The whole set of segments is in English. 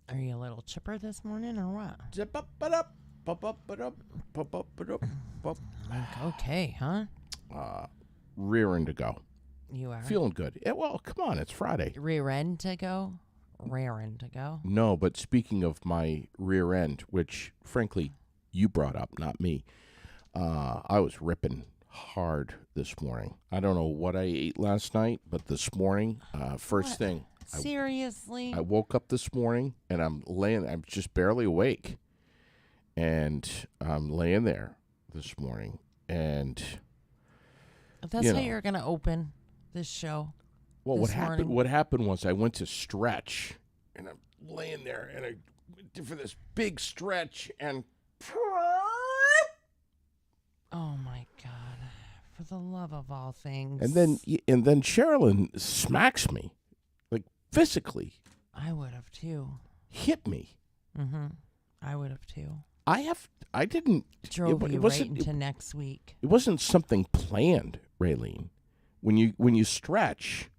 Are you a little chipper this morning or what? Like, okay, huh? Rearing to go. You are? Feeling good. Yeah, well, come on, it's Friday. Rear end to go? Raring to go? No, but speaking of my rear end, which, frankly, you brought up, not me, I was ripping hard this morning. I don't know what I ate last night, but this morning, first thing. Seriously? I woke up this morning, and I'm just barely awake. And I'm laying there this morning, and... That's how you're going to open this show. Well, this morning. What happened was I went to stretch, and I'm laying there, and I went for this big stretch, and... Oh, my God. For the love of all things. And then Sherilyn smacks me, like physically. I would have, too. Hit me. Mm-hmm. I would have, too. I didn't... Drove you right into next week. It wasn't something planned, Raylene. When you stretch,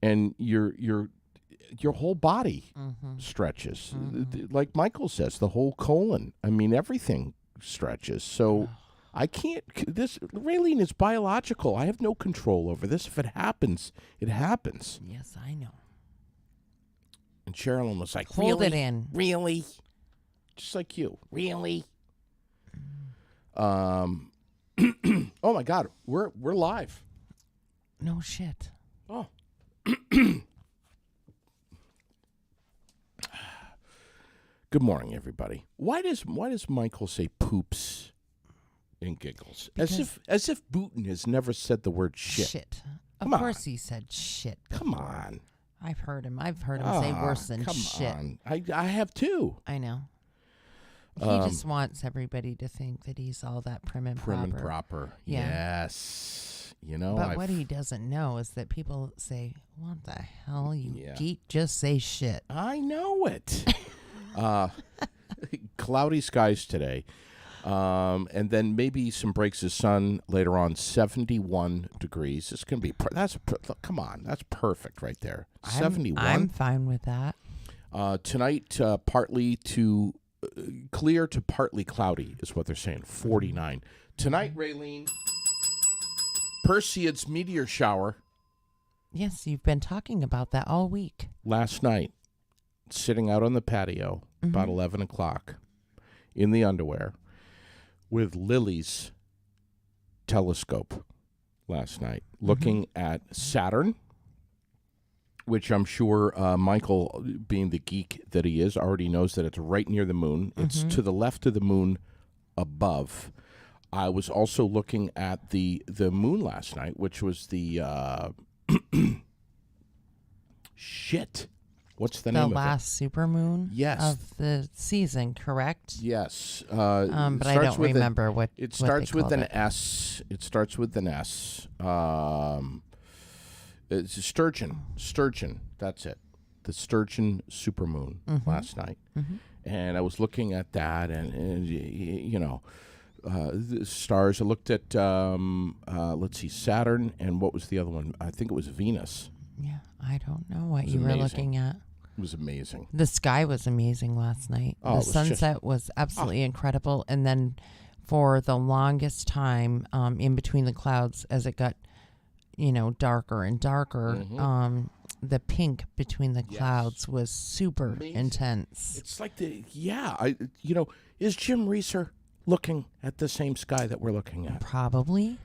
and your whole body stretches, like Michael says, the whole colon. I mean, everything stretches. So I can't. This Raylene is biological. I have no control over this. If it happens, it happens. Yes, I know. And Sherilyn was like, "Hold it in, really." Just like you. Really? Oh my God, we're live. No shit. Oh. Good morning, everybody. Why does Michael say poops in Giggles? Because As if Booten has never said the word shit. Shit. Come of course on. he said shit. Come on. I've heard him say worse than shit. Come on. I have too. I know. He just wants everybody to think that he's all that prim and proper. Yeah. Yes. You know, but what he doesn't know is that people say, "What the hell, you Yeah. geek? Just say shit." I know it. Cloudy skies today. And then maybe some breaks of sun later on, 71 degrees. It's going to be, come on, that's perfect right there. 71. I'm fine with that. Tonight, partly to clear to partly cloudy is what they're saying, 49. Tonight, Raylene, Perseids meteor shower. Yes, you've been talking about that all week. Last night, sitting out on the patio, about 11 o'clock, in the underwear, with Lily's telescope last night, looking at Saturn, which I'm sure Michael, being the geek that he is, already knows that it's right near the moon. It's to the left of the moon above. I was also looking at the moon last night, which was the shit. What's the name of it? The last supermoon of the season, correct? Yes. But I don't remember what it starts what with they an called it. S. It starts with an S. It's a sturgeon. That's it. The sturgeon supermoon last night. And I was looking at that, and you know, the stars. I looked at, let's see, Saturn, and what was the other one? I think it was Venus. Yeah, I don't know what you were looking at. It was amazing. The sky was amazing last night. Oh, the sunset was absolutely incredible. And then for the longest time, in between the clouds, as it got, darker and darker, the pink between the clouds was super intense. It's like is Jim Reeser looking at the same sky that we're looking at? Probably.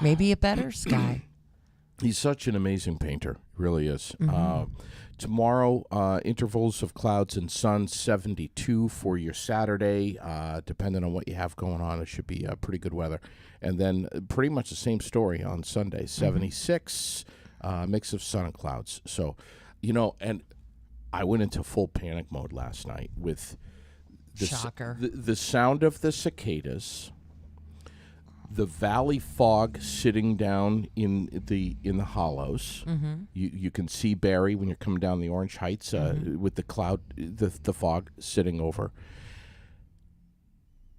Maybe a better sky. He's such an amazing painter, really is. Tomorrow, intervals of clouds and sun, 72 for your Saturday. Depending on what you have going on, it should be pretty good weather. And then pretty much the same story on Sunday, 76, mix of sun and clouds. So, and I went into full panic mode last night with the sound of the cicadas, the valley fog sitting down in the hollows. You can see Barry when you're coming down the Orange Heights with the cloud, the fog sitting over.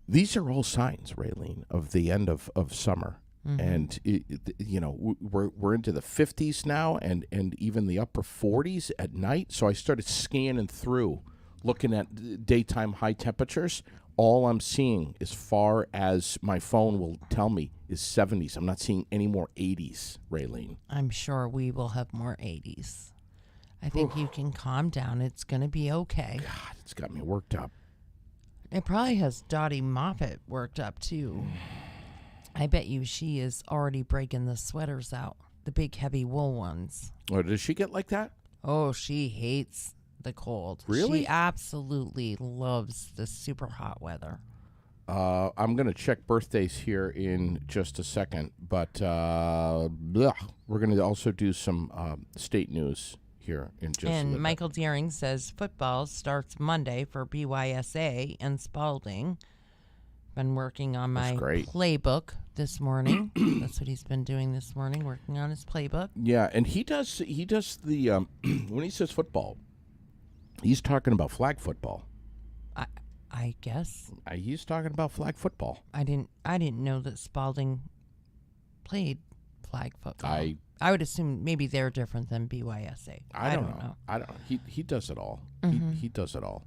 These are all signs, Raylene, of the end of summer. And we're into the 50s now, and even the upper 40s at night. So I started scanning through, looking at daytime high temperatures. All I'm seeing, as far as my phone will tell me, is 70s. I'm not seeing any more 80s, Raylene. I'm sure we will have more 80s. I think you can calm down. It's going to be okay. God, it's got me worked up. It probably has Dottie Moffat worked up, too. I bet you she is already breaking the sweaters out, the big heavy wool ones. Oh, does she get like that? Oh, she hates the cold. Really? She absolutely loves the super hot weather. I'm going to check birthdays here in just a second, but we're going to also do some state news here in just a And little Michael Deering says football starts Monday for BYSA and Spalding. Been working on my playbook this morning. That's what he's been doing this morning, working on his playbook. Yeah, and he does the when he says football, he's talking about flag football. I guess He's talking about flag football. I didn't know that Spalding played flag football. I would assume maybe they're different than BYSA. I don't know. I don't. He does it all. He does it all.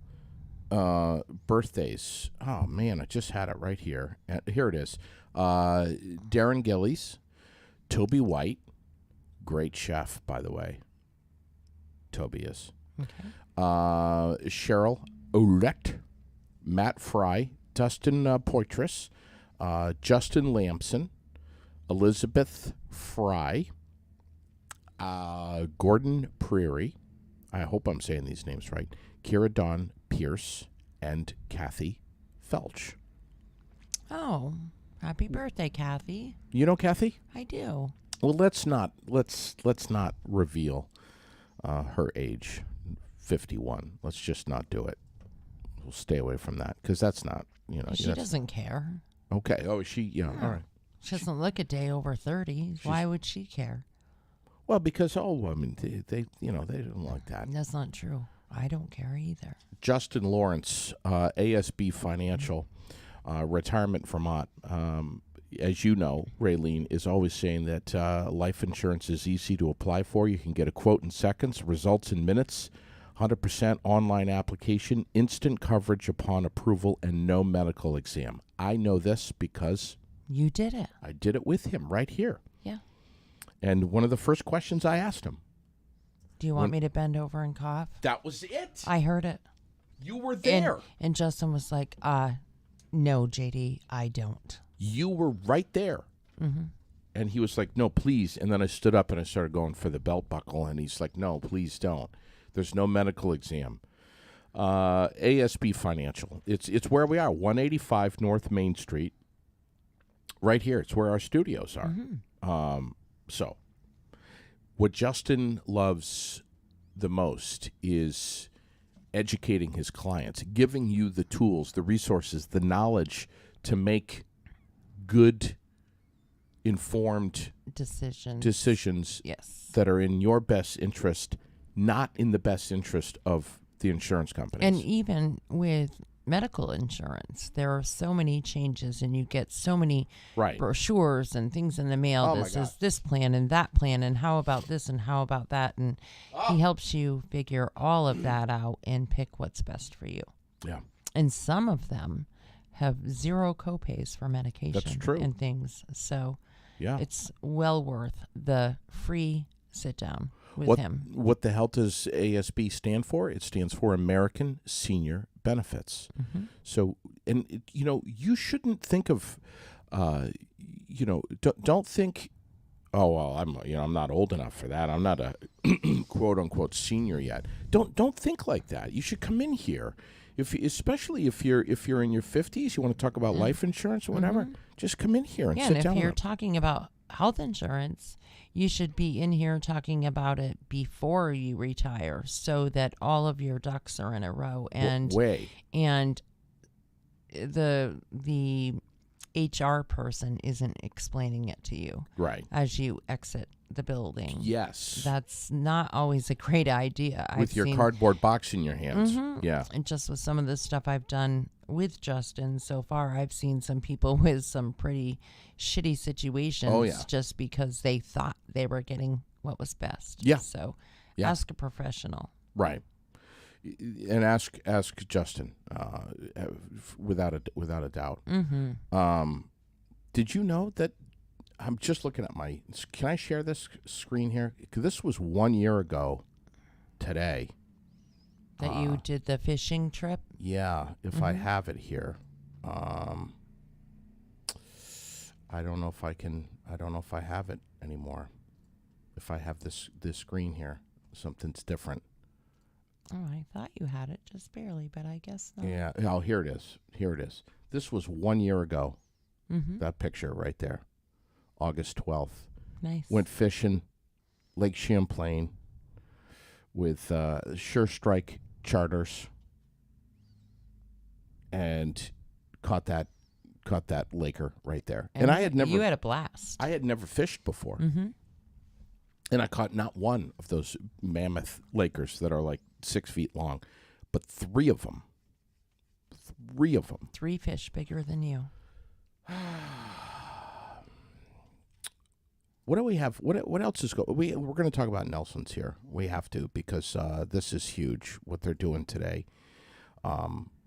Birthdays. Oh man, I just had it right here. Here it is. Darren Gillies, Toby White, great chef, by the way. Toby is. Okay. Cheryl Ouellette, Matt Fry, Dustin Poitras, Justin Lamson, Elizabeth Fry, Gordon Prairie. I hope I'm saying these names right. Kira Dawn Pierce and Kathy Felch. Oh, happy birthday, Kathy. You know Kathy? I do. Well, let's not reveal her age, 51. Let's just not do it. We'll stay away from that because that's not, She doesn't care. Okay. Oh, she, all right. She doesn't look a day over 30. Why would she care? Well, because they don't like that. That's not true. I don't care either. Justin Lawrence, ASB Financial, Retirement Vermont. As you know, Raylene is always saying that life insurance is easy to apply for. You can get a quote in seconds, results in minutes, 100% online application, instant coverage upon approval, and no medical exam. I know this because you did it. I did it with him right here. Yeah. And one of the first questions I asked him. Do you want me to bend over and cough? That was it. I heard it. You were there. And Justin was like, no, JD, I don't. You were right there. Mm-hmm. And he was like, no, please. And then I stood up and I started going for the belt buckle. And he's like, no, please don't. There's no medical exam. ASB Financial. It's where we are, 185 North Main Street. Right here. It's where our studios are. Mm-hmm. So what Justin loves the most is educating his clients, giving you the tools, the resources, the knowledge to make good, informed decisions yes. that are in your best interest, not in the best interest of the insurance companies. And even with medical insurance, there are so many changes, and you get so many brochures and things in the mail. This is this plan and that plan, and how about this and how about that, and he helps you figure all of that out and pick what's best for you. Yeah. And some of them have zero copays for medication. That's true. And things. So yeah, it's well worth the free sit down with him. What the hell does ASB stand for? It stands for American Senior Benefits. Mm-hmm. So, and you shouldn't think of, don't think, oh well, I'm not old enough for that. I'm not a quote unquote senior yet. Don't think like that. You should come in here, especially if you're in your 50s. You want to talk about life insurance or whatever. Mm-hmm. Just come in here and sit down. And if you're talking about health insurance, you should be in here talking about it before you retire, so that all of your ducks are in a row. And the HR person isn't explaining it to you right as you exit the building. Yes. That's not always a great idea. With your cardboard box in your hands. Yeah. And just with some of the stuff I've done with Justin so far, I've seen some people with some pretty shitty situations just because they thought they were getting what was best. Yeah. So ask a professional. Right. And ask Justin without a doubt. Did you know that I'm just looking at my... Can I share this screen here? 'Cause this was 1 year ago today. That you did the fishing trip? Yeah, if I have it here. I don't know if I have it anymore. If I have this screen here, something's different. Oh, I thought you had it just barely, but I guess not. Yeah. Oh, here it is. This was 1 year ago. That picture right there. August 12th. Nice. Went fishing, Lake Champlain, with Sure Strike charters, and caught that laker right there. And I had never... You had a blast. I had never fished before. And I caught not one of those mammoth lakers that are like 6 feet long, but 3 of them. 3 of them. 3 fish bigger than you. What do we have? What else is going? We're going to talk about Nelson's here. We have to, because this is huge. What they're doing today.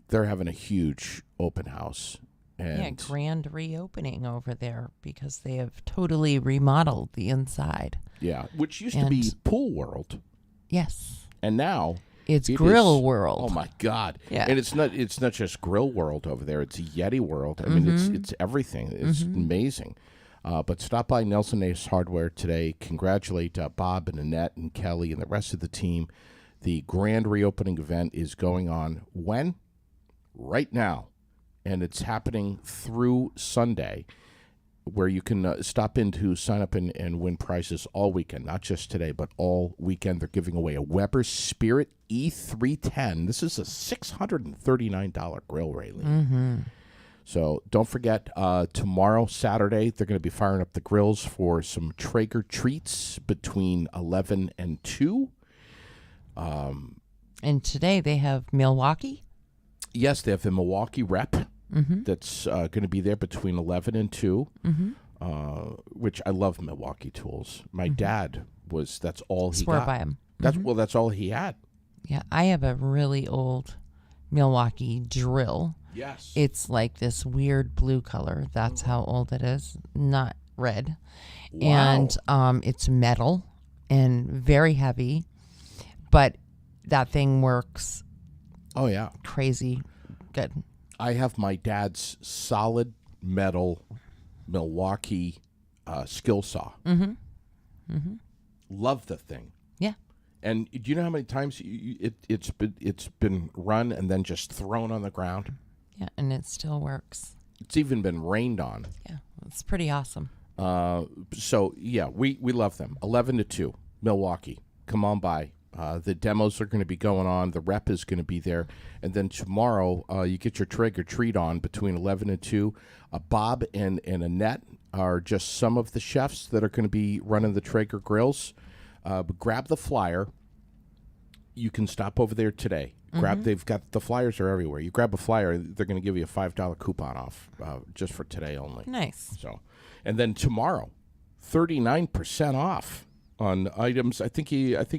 They're having a huge open house. And grand reopening over there because they have totally remodeled the inside. Yeah, which used to be Pool World. Yes. And now it's Grill World. Oh my God! Yeah. And it's not just Grill World over there. It's Yeti World. I mean, it's everything. It's amazing. But stop by Nelson Ace Hardware today. Congratulate Bob and Annette and Kelly and the rest of the team. The grand reopening event is going on when? Right now. And it's happening through Sunday, where you can stop in to sign up and win prizes all weekend, not just today, but all weekend. They're giving away a Weber Spirit E310. This is a $639 grill, Raylene. So don't forget, tomorrow, Saturday, they're going to be firing up the grills for some Traeger treats between 11 and 2. And today they have Milwaukee? Yes, they have the Milwaukee rep. That's going to be there between 11 and 2, which I love Milwaukee tools. My dad that's all he Swear got. by him. That's all he had. Yeah, I have a really old Milwaukee drill. Yes. It's like this weird blue color. That's how old it is. Not red. Wow. And it's metal and very heavy, but that thing works. Oh, yeah. Crazy good. I have my dad's solid metal Milwaukee skill saw. Love the thing. Yeah. And do you know how many times it's been run and then just thrown on the ground? Yeah, and it still works. It's even been rained on. Yeah, it's pretty awesome. So, yeah, we love them. 11 to 2, Milwaukee. Come on by. The demos are going to be going on. The rep is going to be there. And then tomorrow, you get your Traeger treat on between 11 and 2. Bob and Annette are just some of the chefs that are going to be running the Traeger grills. But grab the flyer. You can stop over there today. They've got the flyers are everywhere. You grab a flyer, they're going to give you a $5 coupon off just for today only. Nice. So, and then tomorrow, 39% off on items. I think if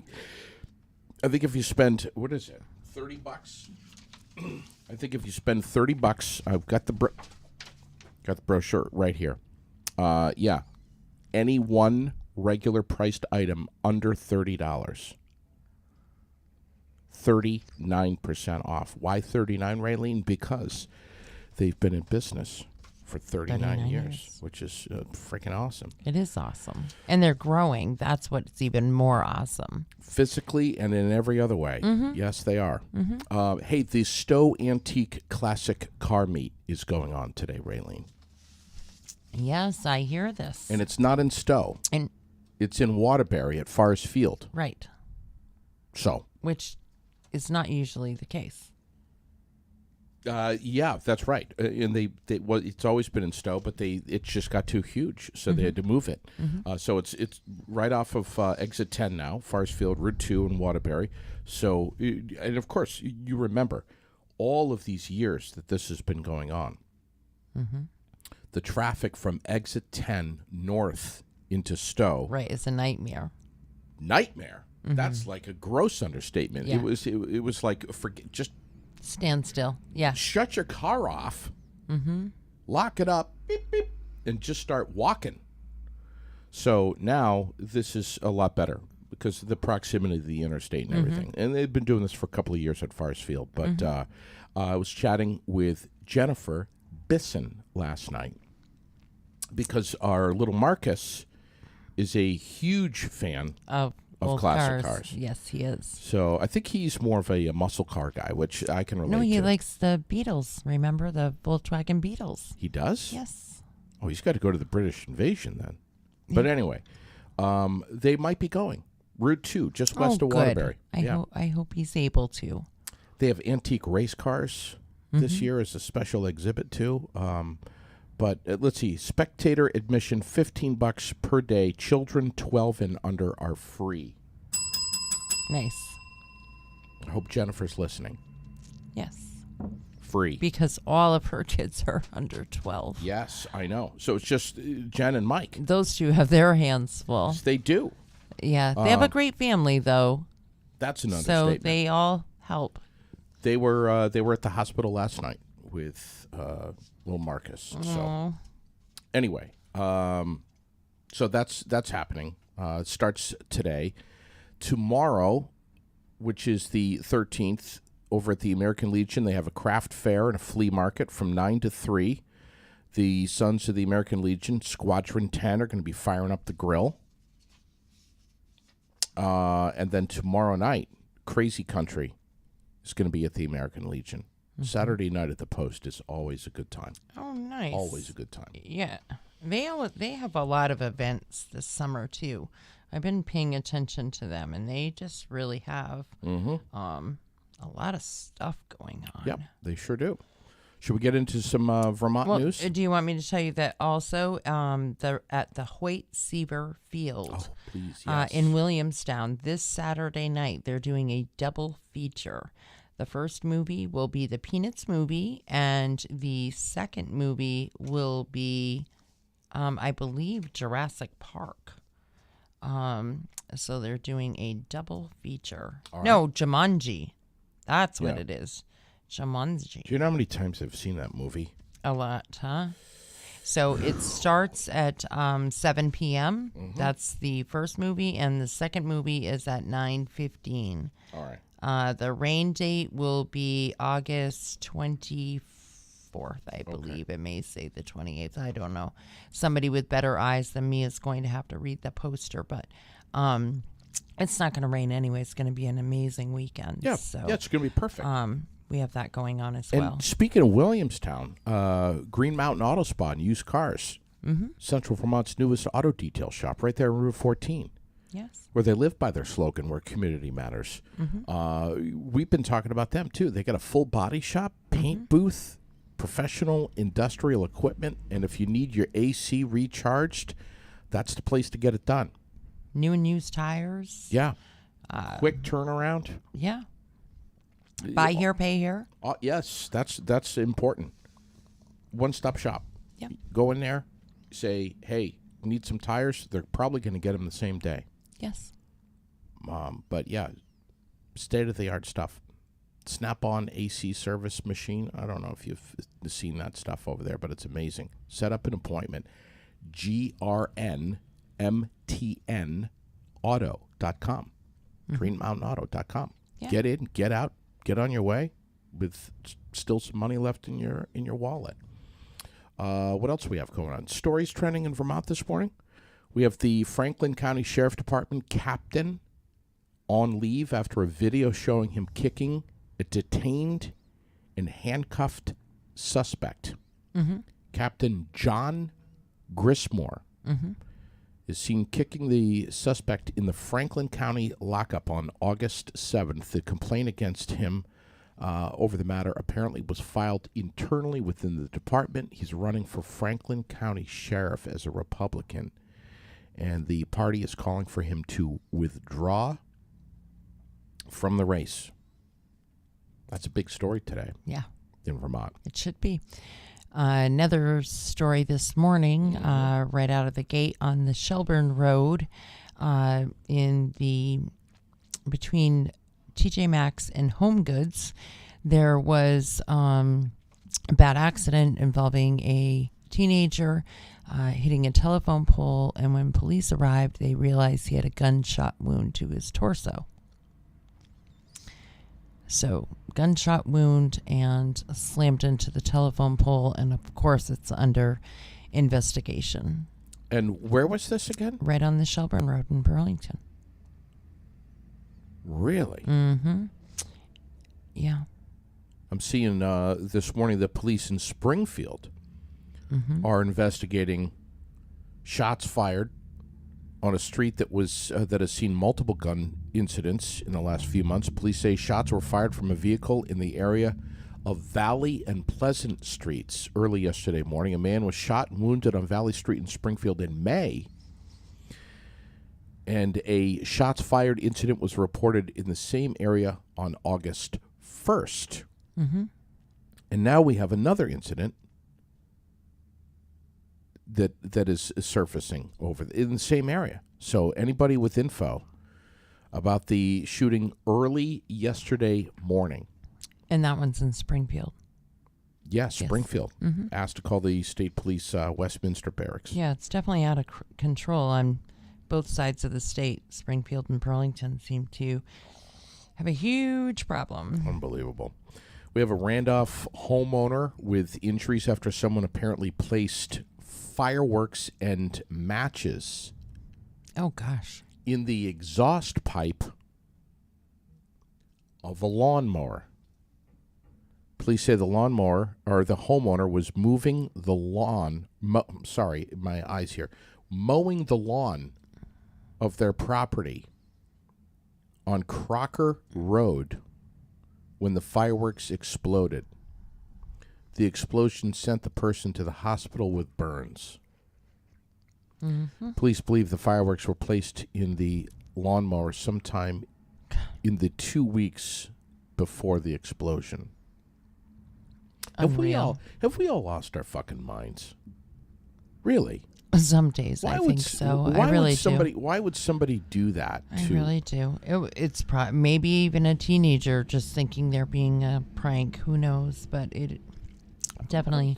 you spend, what is it, $30? I think if you spend $30, I've got the brochure right here. Yeah, any one regular priced item under $30. 39% off. Why 39, Raylene? Because they've been in business for 39 years, which is freaking awesome. It is awesome. And they're growing. That's what's even more awesome. Physically and in every other way. Yes, they are. Hey, the Stowe Antique Classic Car Meet is going on today, Raylene. Yes, I hear this. And it's not in Stowe. And it's in Waterbury at Forest Field. Right. So. Which is not usually the case. Yeah, that's right. And well, it's always been in Stowe, but it just got too huge, so they had to move it. So it's right off of exit 10 now, Farsfield, Route 2 in Waterbury. So, and of course, you remember all of these years that this has been going on. The traffic from exit 10 north into Stowe. Right, it's a nightmare. Nightmare. That's like a gross understatement. Yeah. It was like just stand still. Yeah. shut your car off, lock it up, beep, beep, and just start walking. So now this is a lot better because of the proximity to the interstate and everything. And they've been doing this for a couple of years at Farsfield. But I was chatting with Jennifer Bisson last night because our little Marcus is a huge fan Of old classic cars. Yes, he is. So I think he's more of a muscle car guy, which I can relate to. No, he likes the Beatles. Remember the Volkswagen Beatles? He does? Yes. Oh, he's got to go to the British invasion then. But anyway, they might be going. Route 2, just west of Waterbury. I hope he's able to. They have antique race cars this year as a special exhibit too. But let's see, spectator admission $15 per day. Children 12 and under are free. Nice. I hope Jennifer's listening. Yes. Free. Because all of her kids are under 12. Yes, I know. So it's just Jen and Mike. Those two have their hands full. Yes, they do. Yeah. They have a great family, though. That's an So understatement. they all help. They were at the hospital last night with little Marcus. So anyway, so that's happening. It starts today. Tomorrow, which is the 13th, over at the American Legion, they have a craft fair and a flea market from 9 to 3. The Sons of the American Legion, Squadron 10, are going to be firing up the grill. And then tomorrow night, Crazy Country is going to be at the American Legion. Saturday night at the Post is always a good time. Oh, nice. Always a good time. Yeah. They have a lot of events this summer, too. I've been paying attention to them, and they just really have a lot of stuff going on. Yep, they sure do. Should we get into some Vermont news? Do you want me to tell you that also they're at the Hoyt Seaver Field Please, yes. in Williamstown this Saturday night? They're doing a double feature. The first movie will be the Peanuts movie, and the second movie will be, I believe, Jurassic Park. So they're doing a double feature. All right. No, Jumanji. That's what it is. Jumanji. Do you know how many times I've seen that movie? A lot, huh? So it starts at 7 p.m. That's the first movie, and the second movie is at 9:15. All right. The rain date will be August 24th, I believe. It may say the 28th. I don't know. Somebody with better eyes than me is going to have to read the poster, but it's not going to rain anyway. It's going to be an amazing weekend. Yeah, so, it's going to be perfect. we have that going on as and well. speaking of Williamstown, Green Mountain Auto Spa and Used Cars, Central Vermont's newest auto detail shop, right there on Route 14. Yes. Where they live by their slogan, where community matters. We've been talking about them, too. They got a full body shop, paint booth, professional industrial equipment, and if you need your AC recharged, that's the place to get it done. New and used tires. Yeah. Quick turnaround. Yeah. Buy here, pay here. Yes, that's important. One-stop shop. Yep. Go in there, say, hey, need some tires? They're probably going to get them the same day. Yes. But yeah, state-of-the-art stuff. Snap-on AC service machine. I don't know if you've seen that stuff over there, but it's amazing. Set up an appointment. GRNMTNauto.com. GreenMountainAuto.com. Yeah. Get in, get out, get on your way with still some money left in your wallet. What else do we have going on? Stories trending in Vermont this morning. We have the Franklin County Sheriff Department captain on leave after a video showing him kicking a detained and handcuffed suspect. Captain John Grismore is seen kicking the suspect in the Franklin County lockup on August 7th. The complaint against him over the matter apparently was filed internally within the department. He's running for Franklin County Sheriff as a Republican, and the party is calling for him to withdraw from the race. That's a big story today. Yeah. In Vermont. It should be. Another story this morning, right out of the gate on the Shelburne Road, between TJ Maxx and Home Goods, there was a bad accident involving a teenager hitting a telephone pole, and when police arrived, they realized he had a gunshot wound to his torso. So, gunshot wound and slammed into the telephone pole, and of course it's under investigation. And where was this again? Right on the Shelburne Road in Burlington. Really? Mm-hmm. Yeah. I'm seeing this morning the police in Springfield are investigating shots fired on a street that has seen multiple gun incidents in the last few months. Police say shots were fired from a vehicle in the area of Valley and Pleasant Streets early yesterday morning. A man was shot and wounded on Valley Street in Springfield in May, and a shots fired incident was reported in the same area on August 1st. Mm-hmm. And now we have another incident that is surfacing in the same area. So anybody with info about the shooting early yesterday morning. And that one's in Springfield. Yes, Springfield. Mm-hmm. Asked to call the state police Westminster Barracks. Yeah, it's definitely out of control on both sides of the state. Springfield and Burlington seem to have a huge problem. Unbelievable. We have a Randolph homeowner with injuries after someone apparently placed fireworks and matches in the exhaust pipe of a lawnmower. Police say the homeowner was mowing the lawn of their property on Crocker Road when the fireworks exploded. The explosion sent the person to the hospital with burns. Mm-hmm. Police believe the fireworks were placed in the lawnmower sometime in the 2 weeks before the explosion. Have we all lost our fucking minds? Really? Some days I think so. I really do. Why would somebody do that? I really do. It's maybe even a teenager just thinking they're being a prank. Who knows? But it definitely.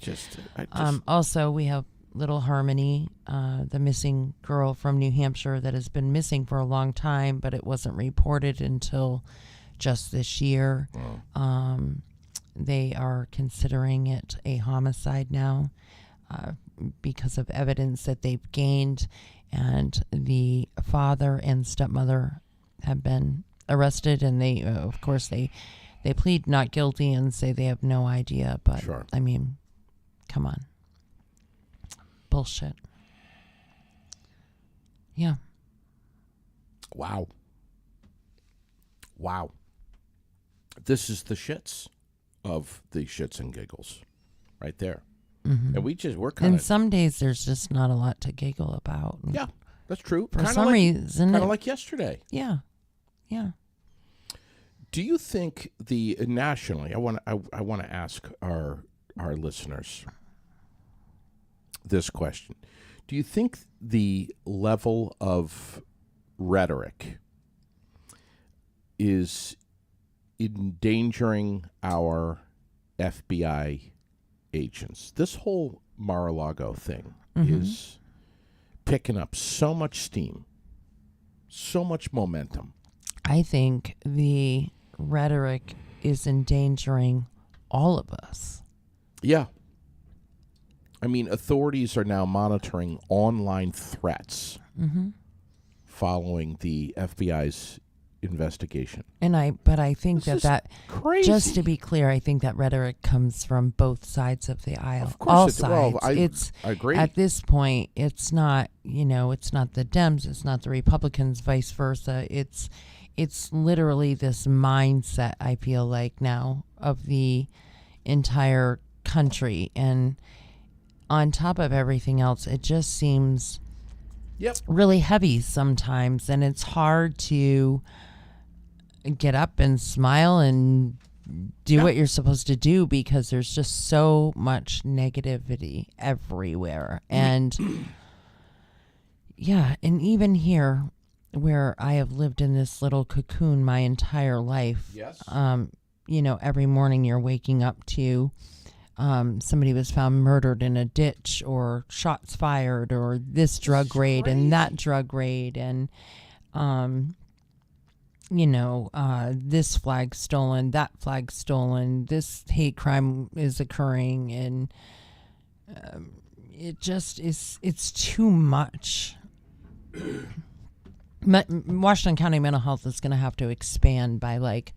Also, we have little Harmony, the missing girl from New Hampshire that has been missing for a long time, but it wasn't reported until just this year. Oh. They are considering it a homicide now because of evidence that they've gained, and the father and stepmother have been arrested, and they, of course, they plead not guilty and say they have no idea. But sure. I mean, come on, bullshit. Yeah. Wow. This is the shits of the shits and giggles, right there. Mm-hmm. And we're kind of. And some days there's just not a lot to giggle about. Yeah, that's true. For some reason, kind of like yesterday. Yeah. Do you think nationally? I want to ask our listeners this question: do you think the level of rhetoric is endangering our FBI agents? This whole Mar-a-Lago thing is picking up so much steam, so much momentum. I think the rhetoric is endangering all of us. Yeah. I mean, authorities are now monitoring online threats following the FBI's investigation. But I think that crazy. Just to be clear, I think that rhetoric comes from both sides of the aisle. Of course, all sides. Well, I agree. At this point, it's not, it's not the Dems, it's not the Republicans, vice versa. It's it's literally this mindset, I feel like now, of the entire country. And on top of everything else, it just seems really heavy sometimes. And it's hard to get up and smile and do what you're supposed to do because there's just so much negativity everywhere. And yeah, and even here where I have lived in this little cocoon my entire life, you know, every morning you're waking up to somebody was found murdered in a ditch, or shots fired, or this drug raid and that drug raid, and you know, this flag stolen, that flag stolen, this hate crime is occurring, and it just is, it's too much. Washington County mental health is going to have to expand by like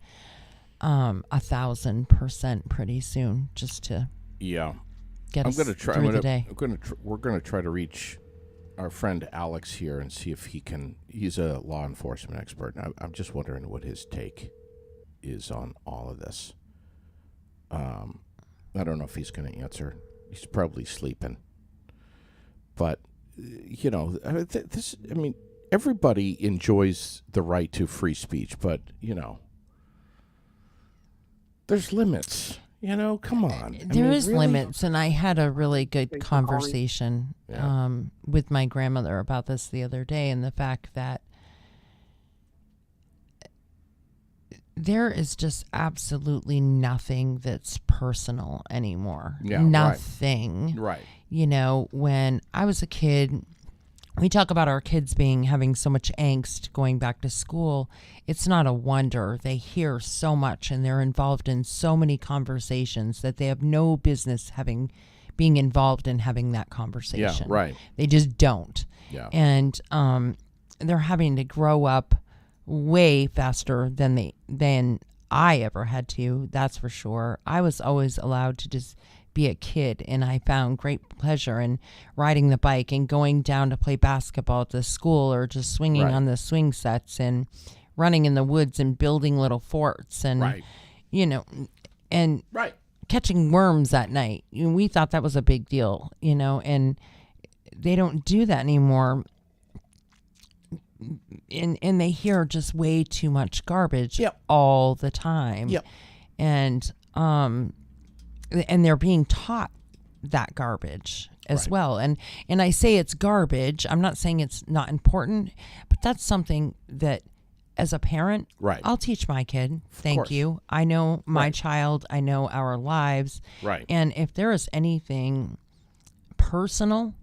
1,000% pretty soon, just to get us through the day. We're going to try to reach our friend Alex here and see if he can. He's a law enforcement expert. I'm just wondering what his take is on all of this. I don't know if he's going to answer. He's probably sleeping. But you know, this. I mean, everybody enjoys the right to free speech, but you know, there's limits. You know, come on. There is really limits, and I had a really good conversation with my grandmother about this the other day, and the fact that there is just absolutely nothing that's personal anymore. Yeah, nothing. Right. You know, when I was a kid, we talk about our kids having so much angst going back to school. It's not a wonder. They hear so much and they're involved in so many conversations that they have no business being involved in having that conversation. Yeah, right. They just don't. Yeah. And they're having to grow up way faster than I ever had to. That's for sure. I was always allowed to just be a kid, and I found great pleasure in riding the bike and going down to play basketball at the school, or just swinging on the swing sets and running in the woods and building little forts and you know, and catching worms at night. We thought that was a big deal, you know, and they don't do that anymore. And they hear just way too much garbage all the time. And they're being taught that garbage as well. And I say it's garbage. I'm not saying it's not important, but that's something that as a parent, I'll teach my kid. Thank you. I know my child. I know our lives. And if there is anything personal,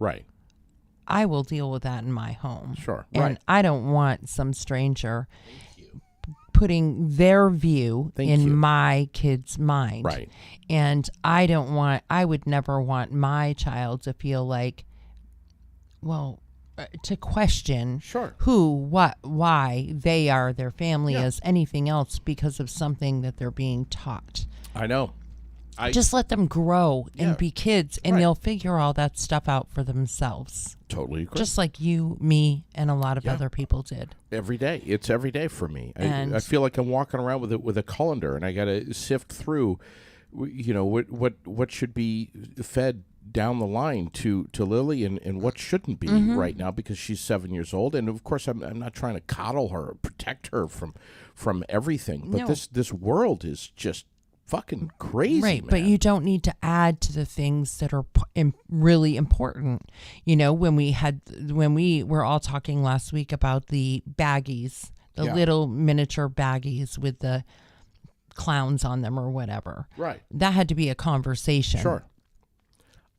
I will deal with that in my home. And I don't want some stranger putting their view in my kid's mind. And I would never want my child to feel like, well, to question who, what, why they are, their family as anything else because of something that they're being taught. I know. Just let them grow and be kids, and they'll figure all that stuff out for themselves. Totally agree. Just like you, me, and a lot of other people did. Every day. It's every day for me. I feel like I'm walking around with a colander, and I got to sift through, you know, what should be fed down the line to Lily and what shouldn't be right now, because she's 7 years old. And of course, I'm not trying to coddle her or protect her from everything. But this world is just fucking crazy, man. But you don't need to add to the things that are really important. You know, when we were all talking last week about the baggies, the little miniature baggies with the clowns on them or whatever. That had to be a conversation.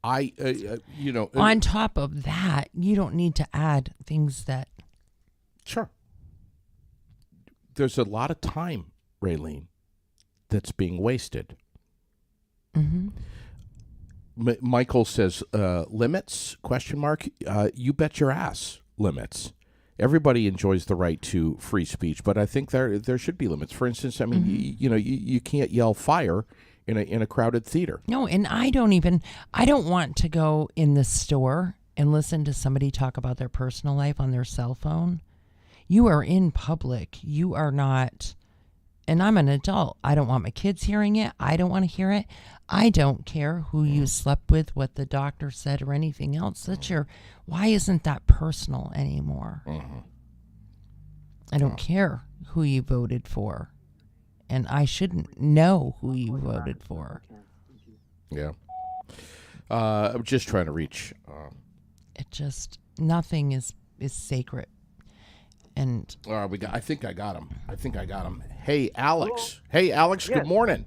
You know, on top of that, you don't need to add things that. There's a lot of time, Raylene, that's being wasted. Michael says, limits, ? You bet your ass, limits. Everybody enjoys the right to free speech, but I think there should be limits. For instance, I mean, you can't yell fire in a crowded theater. No, and I don't want to go in the store and listen to somebody talk about their personal life on their cell phone. You are in public. You are not, and I'm an adult. I don't want my kids hearing it. I don't want to hear it. I don't care who you slept with, what the doctor said, or anything else. Why isn't that personal anymore? I don't care who you voted for, and I shouldn't know who you voted for. Yeah. I'm just trying to reach. Nothing is sacred. And I think I got him. Hey, Alex. Hello? Hey, Alex. Yes. Good morning.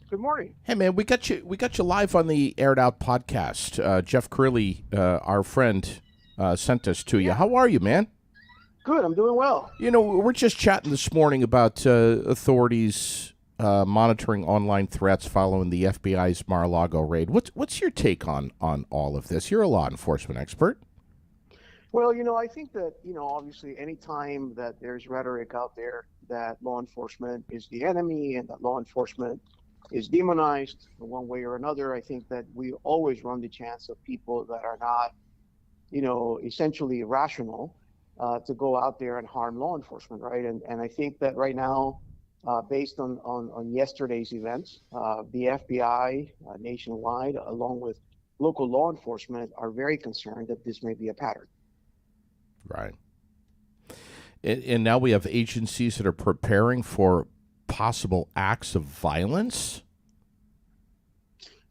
Good morning. Hey, man, we got you live on the Aired Out podcast. Jeff Curley, our friend, sent us to you. How are you, man? Good. I'm doing well. You know, we're just chatting this morning about authorities monitoring online threats following the FBI's Mar-a-Lago raid. What's your take on all of this? You're a law enforcement expert. Well, I think that, obviously any time that there's rhetoric out there that law enforcement is the enemy and that law enforcement is demonized in one way or another, I think that we always run the chance of people that are not, essentially irrational to go out there and harm law enforcement, right? And I think that right now, based on yesterday's events, the FBI nationwide, along with local law enforcement, are very concerned that this may be a pattern. Right. And now we have agencies that are preparing for possible acts of violence.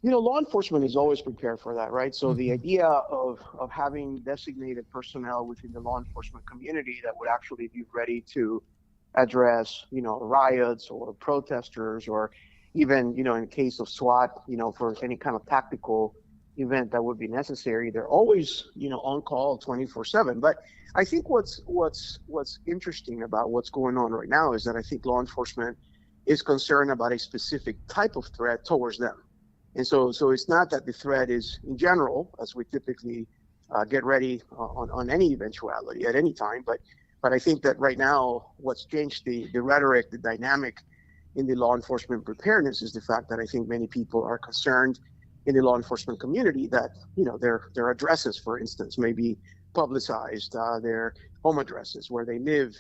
Law enforcement is always prepared for that, right? So the idea of having designated personnel within the law enforcement community that would actually be ready to address, riots or protesters, or even, in the case of SWAT, for any kind of tactical event that would be necessary, they're always, on call 24/7. But I think what's interesting about what's going on right now is that I think law enforcement is concerned about a specific type of threat towards them. And so it's not that the threat is in general, as we typically get ready on any eventuality at any time. But I think that right now, what's changed the rhetoric, the dynamic in the law enforcement preparedness is the fact that I think many people are concerned in the law enforcement community that, their addresses, for instance, may be publicized, their home addresses, where they live,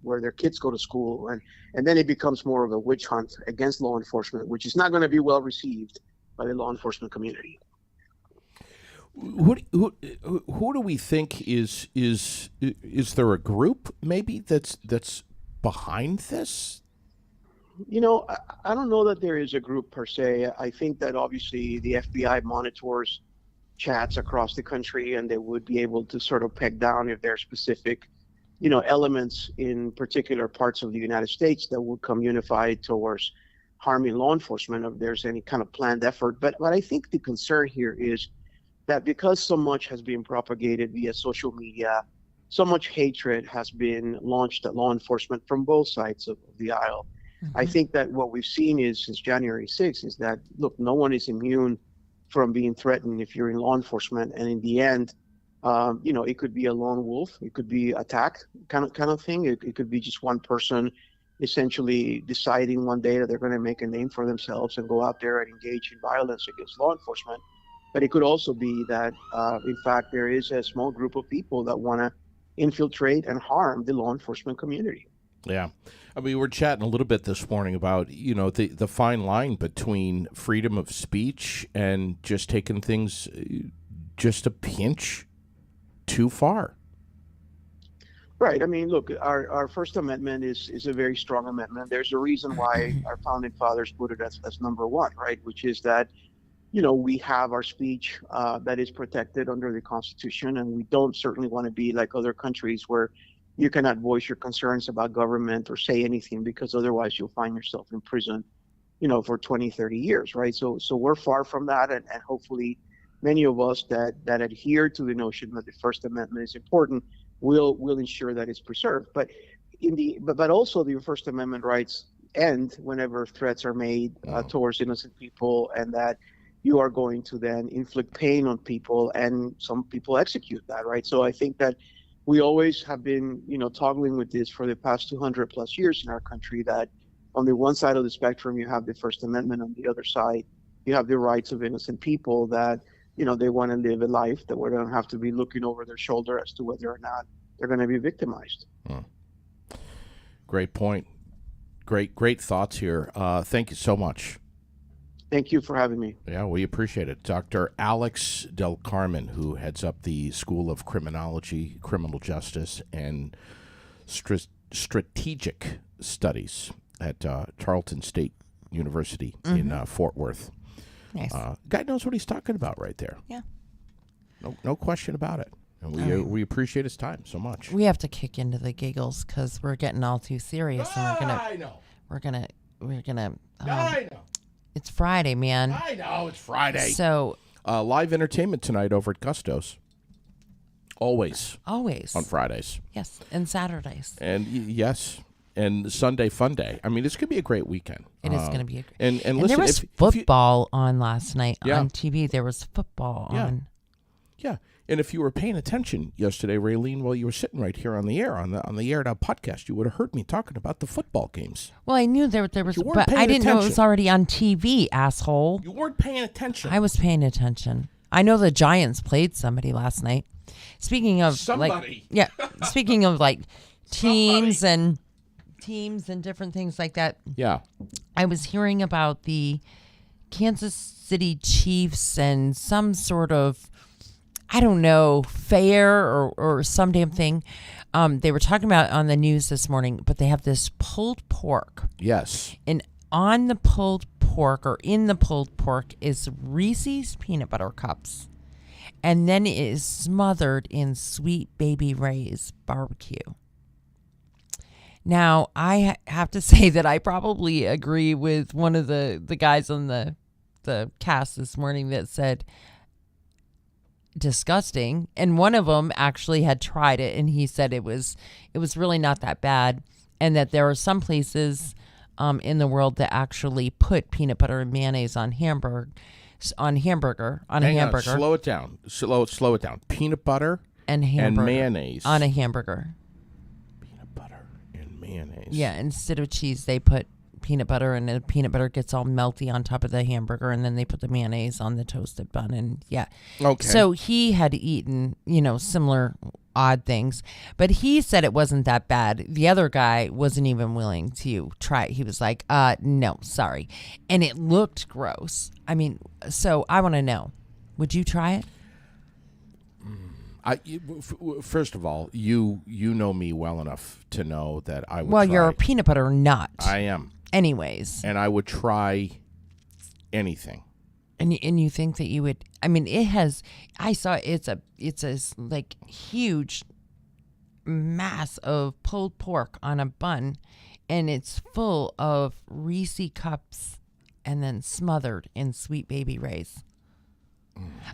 where their kids go to school. And then it becomes more of a witch hunt against law enforcement, which is not going to be well received by the law enforcement community. Who do we think is there a group maybe that's behind this? I don't know that there is a group per se. I think that obviously the FBI monitors chats across the country, and they would be able to sort of peg down if there are specific, elements in particular parts of the United States that would come unified towards harming law enforcement, if there's any kind of planned effort. But I think the concern here is that because so much has been propagated via social media, so much hatred has been launched at law enforcement from both sides of the aisle. I think that what we've seen is since January 6th is that, look, no one is immune from being threatened if you're in law enforcement. And in the end, it could be a lone wolf. It could be attack kind of thing. It could be just one person essentially deciding one day that they're going to make a name for themselves and go out there and engage in violence against law enforcement. But it could also be that, in fact, there is a small group of people that want to infiltrate and harm the law enforcement community. Yeah. I mean, we're chatting a little bit this morning about, the fine line between freedom of speech and just taking things just a pinch too far. Right. I mean, look, our First Amendment is a very strong amendment. There's a reason why our founding fathers put it as number one, right? Which is that, we have our speech that is protected under the Constitution, and we don't certainly want to be like other countries where you cannot voice your concerns about government or say anything, because otherwise you'll find yourself in prison, for 20, 30 years, right? So we're far from that, and hopefully many of us that adhere to the notion that the First Amendment is important will ensure that it's preserved. But also the First Amendment rights end whenever threats are made towards innocent people, and that you are going to then inflict pain on people, and some people execute that, right? So I think that we always have been, toggling with this for the past 200 plus years in our country, that on the one side of the spectrum, you have the First Amendment. On the other side, you have the rights of innocent people that, they want to live a life that we don't have to be looking over their shoulder as to whether or not they're going to be victimized. Great point. Great thoughts here. Thank you so much. Thank you for having me. Yeah, we appreciate it. Dr. Alex Del Carmen, who heads up the School of Criminology, Criminal Justice, and Strategic Studies at Tarleton State University in Fort Worth. Nice. Guy knows what he's talking about right there. Yeah. No question about it. And we appreciate his time so much. We have to kick into the giggles because we're getting all too serious, and I know. we're gonna. I know. It's Friday, man. I know. It's Friday. So live entertainment tonight over at Gusto's. Always always on Fridays. yes, and Saturdays. And yes. And Sunday Fun Day. I mean, this could be a great weekend. It is going to be. And listen, there was football on last night Yeah. on TV. There was football on. Yeah. And if you were paying attention yesterday, Raylene, while you were sitting right here on the air, on the Air It Out podcast, you would have heard me talking about the football games. Well, I knew there was, You weren't but paying I didn't know it was attention. already on TV, asshole. You weren't paying attention. I was paying attention. I know the Giants played somebody last night. Speaking of Somebody. speaking of like teams and different things like that. Yeah. I was hearing about the Kansas City Chiefs and some sort of, I don't know, fair or some damn thing. They were talking about it on the news this morning, but they have this pulled pork. Yes. And on the pulled pork or in the pulled pork is Reese's peanut butter cups. And then it is smothered in Sweet Baby Ray's barbecue. Now, I have to say that I probably agree with one of the guys on the cast this morning that said disgusting. And one of them actually had tried it, and he said it was really not that bad, and that there are some places in the world that actually put peanut butter and mayonnaise on a hamburger. Hang on, slow it down. Slow it down. Peanut butter and mayonnaise on a hamburger. Peanut butter and mayonnaise. Yeah, instead of cheese, they put peanut butter, and the peanut butter gets all melty on top of the hamburger, and then they put the mayonnaise on the toasted bun, and yeah. Okay. So he had eaten, similar odd things, but he said it wasn't that bad. The other guy wasn't even willing to try it. He was like, no, sorry. And it looked gross. I mean, so I want to know, would you try it? First of all, you know me well enough to know that I would Well, try. you're a peanut butter nut. I am. Anyways. And I would try anything. And you think that you would? I mean, it has. I saw it's a like huge mass of pulled pork on a bun, and it's full of Reese cups, and then smothered in Sweet Baby Ray's.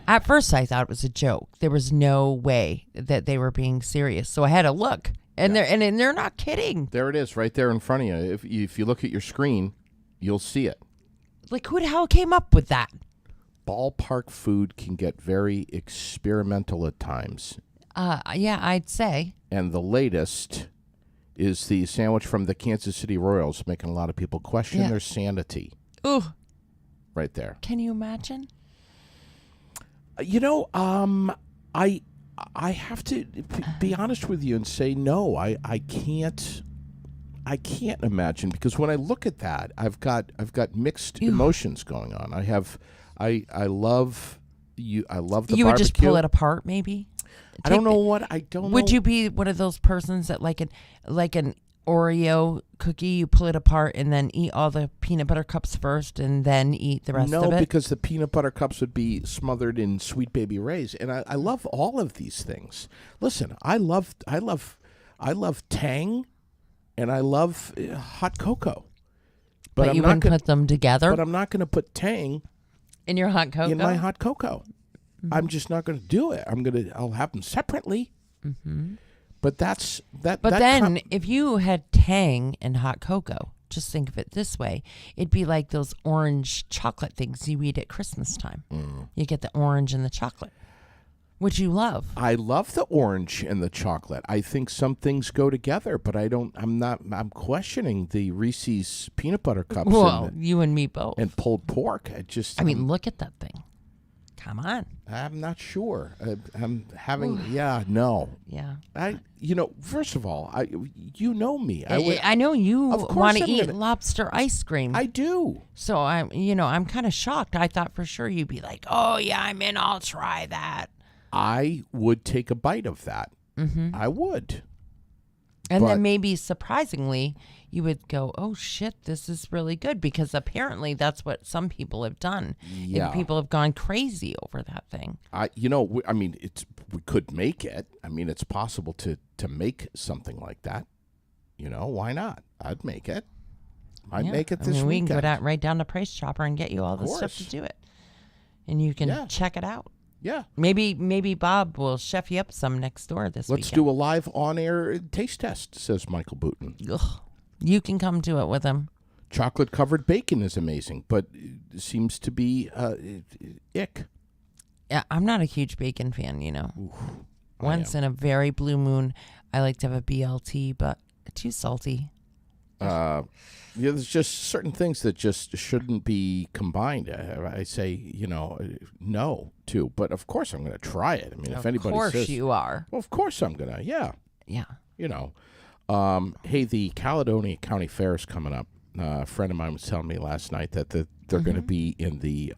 At first, I thought it was a joke. There was no way that they were being serious, so I had to look, and they're not kidding. There it is, right there in front of you. If you look at your screen, you'll see it. Like, who the hell came up with that? Ballpark food can get very experimental at times. Yeah, I'd say. And the latest is the sandwich from the Kansas City Royals, making a lot of people question their sanity. Ooh. Right there. Can you imagine? I have to be honest with you and say no. I can't imagine, because when I look at that, I've got mixed emotions going on. I love the you barbecue. would just pull it apart, maybe. I don't know what I don't. Would know. you be one of those persons that like an Oreo cookie, you pull it apart and then eat all the peanut butter cups first and then eat the rest of it? No, because the peanut butter cups would be smothered in Sweet Baby Ray's, and I love all of these things. Listen, I love Tang, and I love hot cocoa. But you wouldn't put them together? But I'm not going to put Tang in your hot cocoa? In my hot cocoa. Mm-hmm. I'm just not going to do it. I'll have them separately. Mm-hmm. But that's that. But that then, if you had Tang and hot cocoa, just think of it this way: it'd be like those orange chocolate things you eat at Christmas time. Mm. You get the orange and the chocolate, which you love. I love the orange and the chocolate. I think some things go together, but I'm questioning the Reese's peanut butter cups. Well, you and me both. And pulled pork. I mean, look at that thing. Come on. I'm not sure. I'm having. Yeah, no. Yeah. First of all, you know me. I know you Of course want to I'm eat gonna- lobster ice cream. I do. So I'm kind of shocked. I thought for sure you'd be like, "Oh yeah, I'm in. I'll try that." I would take a bite of that. Mm-hmm. I would. And But- then maybe surprisingly, you would go, "Oh shit, this is really good," because apparently that's what some people have done. Yeah. And people have gone crazy over that thing. We could make it. I mean, it's possible to make something like that. Why not? I'd make it. I'd make it this we can weekend. go right down to Price Chopper and get you all the stuff to course. do it, and you can check it out. Yeah. Maybe Bob will chef you up some next door this Let's weekend. do a live on-air taste test, says Michael Booton. Ugh. You can come to it with him. Chocolate-covered bacon is amazing, but it seems to be ick. Yeah, I'm not a huge bacon fan, Once in a very blue moon, I like to have a BLT, but too salty. There's just certain things that just shouldn't be combined. I say, no to. But of course I'm going to try it. I mean, if anybody says... Of course you are. Well, of course I'm going to, yeah. Yeah. Hey, the Caledonia County Fair is coming up. A friend of mine was telling me last night that they're going to be in the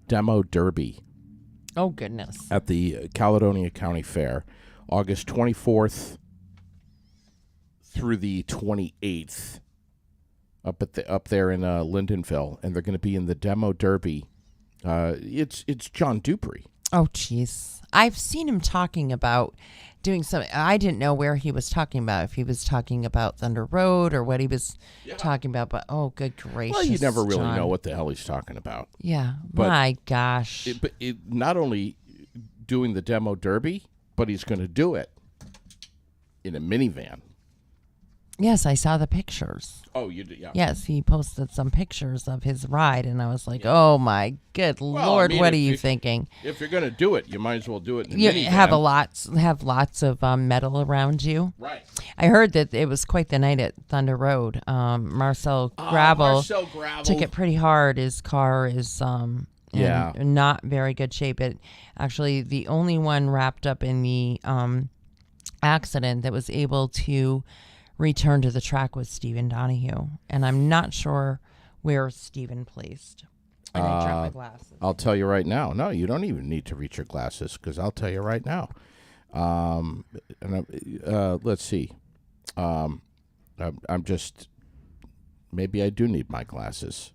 demo derby Oh, goodness. at the Caledonia County Fair, August 24th through the 28th, up there in Lyndonville, and they're going to be in the demo derby. It's John Dupree. Oh, jeez. I've seen him talking about doing something. I didn't know where he was talking about, if he was talking about Thunder Road or what he was talking about, but oh, good gracious. Well, you never really John. know what the hell he's talking about. Yeah. But my gosh. But not only doing the demo derby, but he's going to do it in a minivan. Yes, I saw the pictures. Oh, you did, yeah. Yes, he posted some pictures of his ride, and I was like, oh, my good Lord, what are you thinking? If you're going to do it, you might as well do it in a You minivan. have lots of metal around you. Right. I heard that it was quite the night at Thunder Road. Marcel Gravel took it pretty hard. His car is in not very good shape. It actually the only one wrapped up in the accident that was able to return to the track was Stephen Donahue, and I'm not sure where Stephen placed. I didn't drop my glasses. I'll tell you right now. No, you don't even need to reach your glasses, because I'll tell you right now. Let's see. I'm just... Maybe I do need my glasses.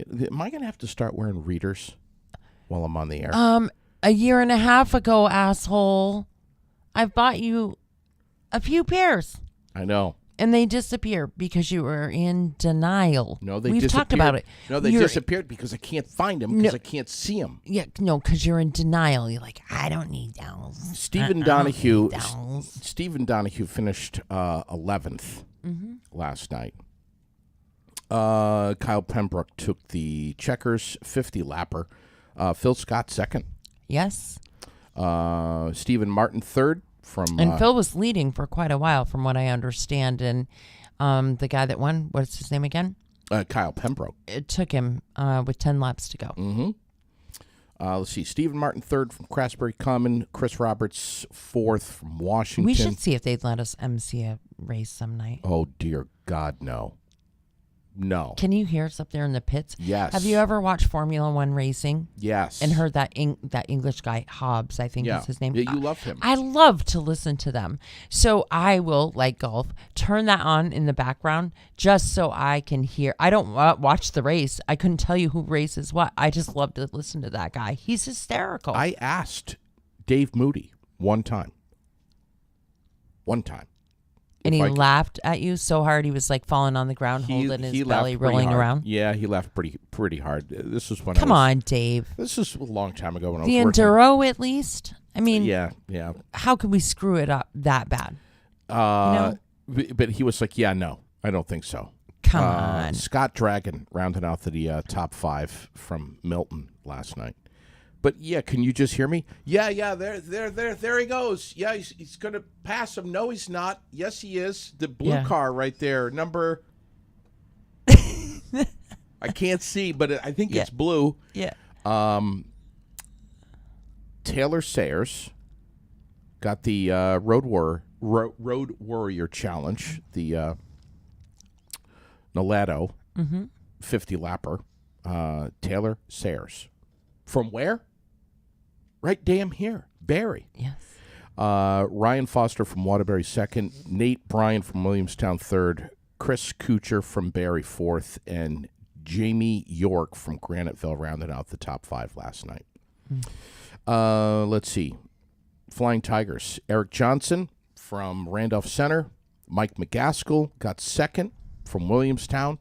Am I going to have to start wearing readers while I'm on the air? A year and a half ago, asshole, I bought you a few pairs. I know. And they disappear because you were in denial. No, they We've disappeared. talked about it. No, they disappeared because I can't find them because I can't see them. Yeah, no, because you're in denial. You're like, I don't need those. Stephen Donahue finished 11th last night. Kyle Pembroke took the checkers 50 lapper. Phil Scott second. Yes. Stephen Martin third. And Phil was leading for quite a while, from what I understand. And the guy that won, what's his name again? Kyle Pembroke. It took him with 10 laps to go. Mm-hmm. Let's see. Stephen Martin third from Craftsbury Common. Chris Roberts fourth from Washington. We should see if they'd let us MC a race some night. Oh, dear God, no. No. Can you hear us up there in the pits? Yes. Have you ever watched Formula One racing? Yes. And heard that English guy, Hobbs, I think is his name? Yeah, you love him. I love to listen to them. So I will, like golf, turn that on in the background just so I can hear. I don't watch the race. I couldn't tell you who races what. I just love to listen to that guy. He's hysterical. I asked Dave Moody one time. And he laughed at you so hard he was like falling on the ground, holding his belly, rolling around. Yeah, he laughed pretty hard. This was when Come on, Dave. This is a long time ago when I was the working. Enduro, at least. I mean, yeah. How could we screw it up that bad? But he was like, yeah, no, I don't think so. Come on. Scott Dragon rounded out the top 5 from Milton last night. But yeah, can you just hear me? Yeah. There he goes. Yeah, he's going to pass him. No, he's not. Yes, he is. The blue car right there, number. I can't see, but I think it's blue. Yeah. Taylor Sayers got the Road Warrior Challenge, the Nolato 50 lapper. Taylor Sayers. From where? Right damn here. Barry. Yes. Ryan Foster from Waterbury second. Nate Bryan from Williamstown third. Chris Kuchar from Barry fourth. And Jamie York from Graniteville rounded out the top 5 last night. Let's see. Flying Tigers. Eric Johnson from Randolph Center. Mike McGaskill got second from Williamstown.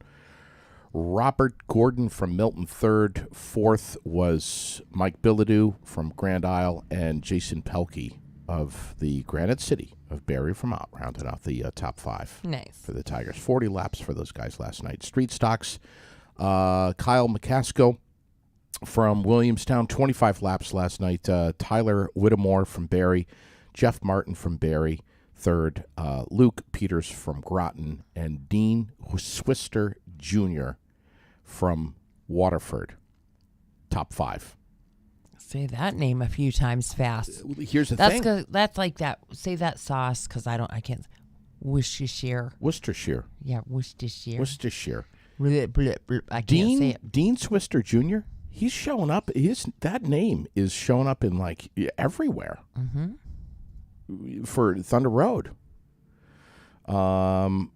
Robert Gordon from Milton third. Fourth was Mike Bilodeau from Grand Isle, and Jason Pelkey of the Granite City of Barrie, Vermont, rounded out the top 5 Nice. for the Tigers. 40 laps for those guys last night. Street stocks, Kyle McCaskill from Williamstown, 25 laps last night. Tyler Whittemore from Barrie, Jeff Martin from Barrie, third. Luke Peters from Groton, and Dean Swister Jr. from Waterford, top 5. Say that name a few times fast. Here's the thing. That's like that. Say that sauce because I can't. Worcestershire. Worcestershire. Yeah, Worcestershire. Worcestershire. Bleh, bleh, bleh. I can't say it. Dean Swister Jr., he's showing up. That name is showing up in like everywhere for Thunder Road. And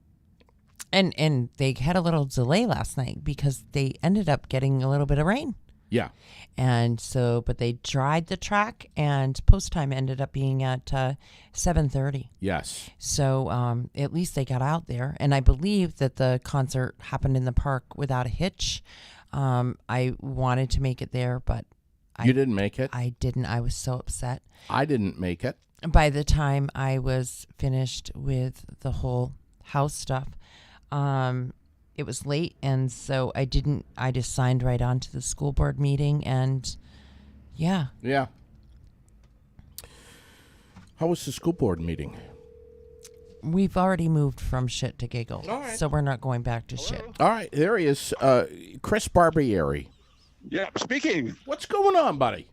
they had a little delay last night because they ended up getting a little bit of rain. Yeah. And so, but they dried the track, and post time ended up being at 7:30. Yes. So at least they got out there, and I believe that the concert happened in the park without a hitch. I wanted to make it there, but You didn't make it? I didn't. I was so upset. I didn't make it. By the time I was finished with the whole house stuff, it was late, and so I didn't. I just signed right on to the school board meeting, and yeah. Yeah. How was the school board meeting? We've already moved from shit to giggles, All right. so we're not going back to shit. All right, there he is, Chris Barbieri. Yeah, speaking. What's going on, buddy?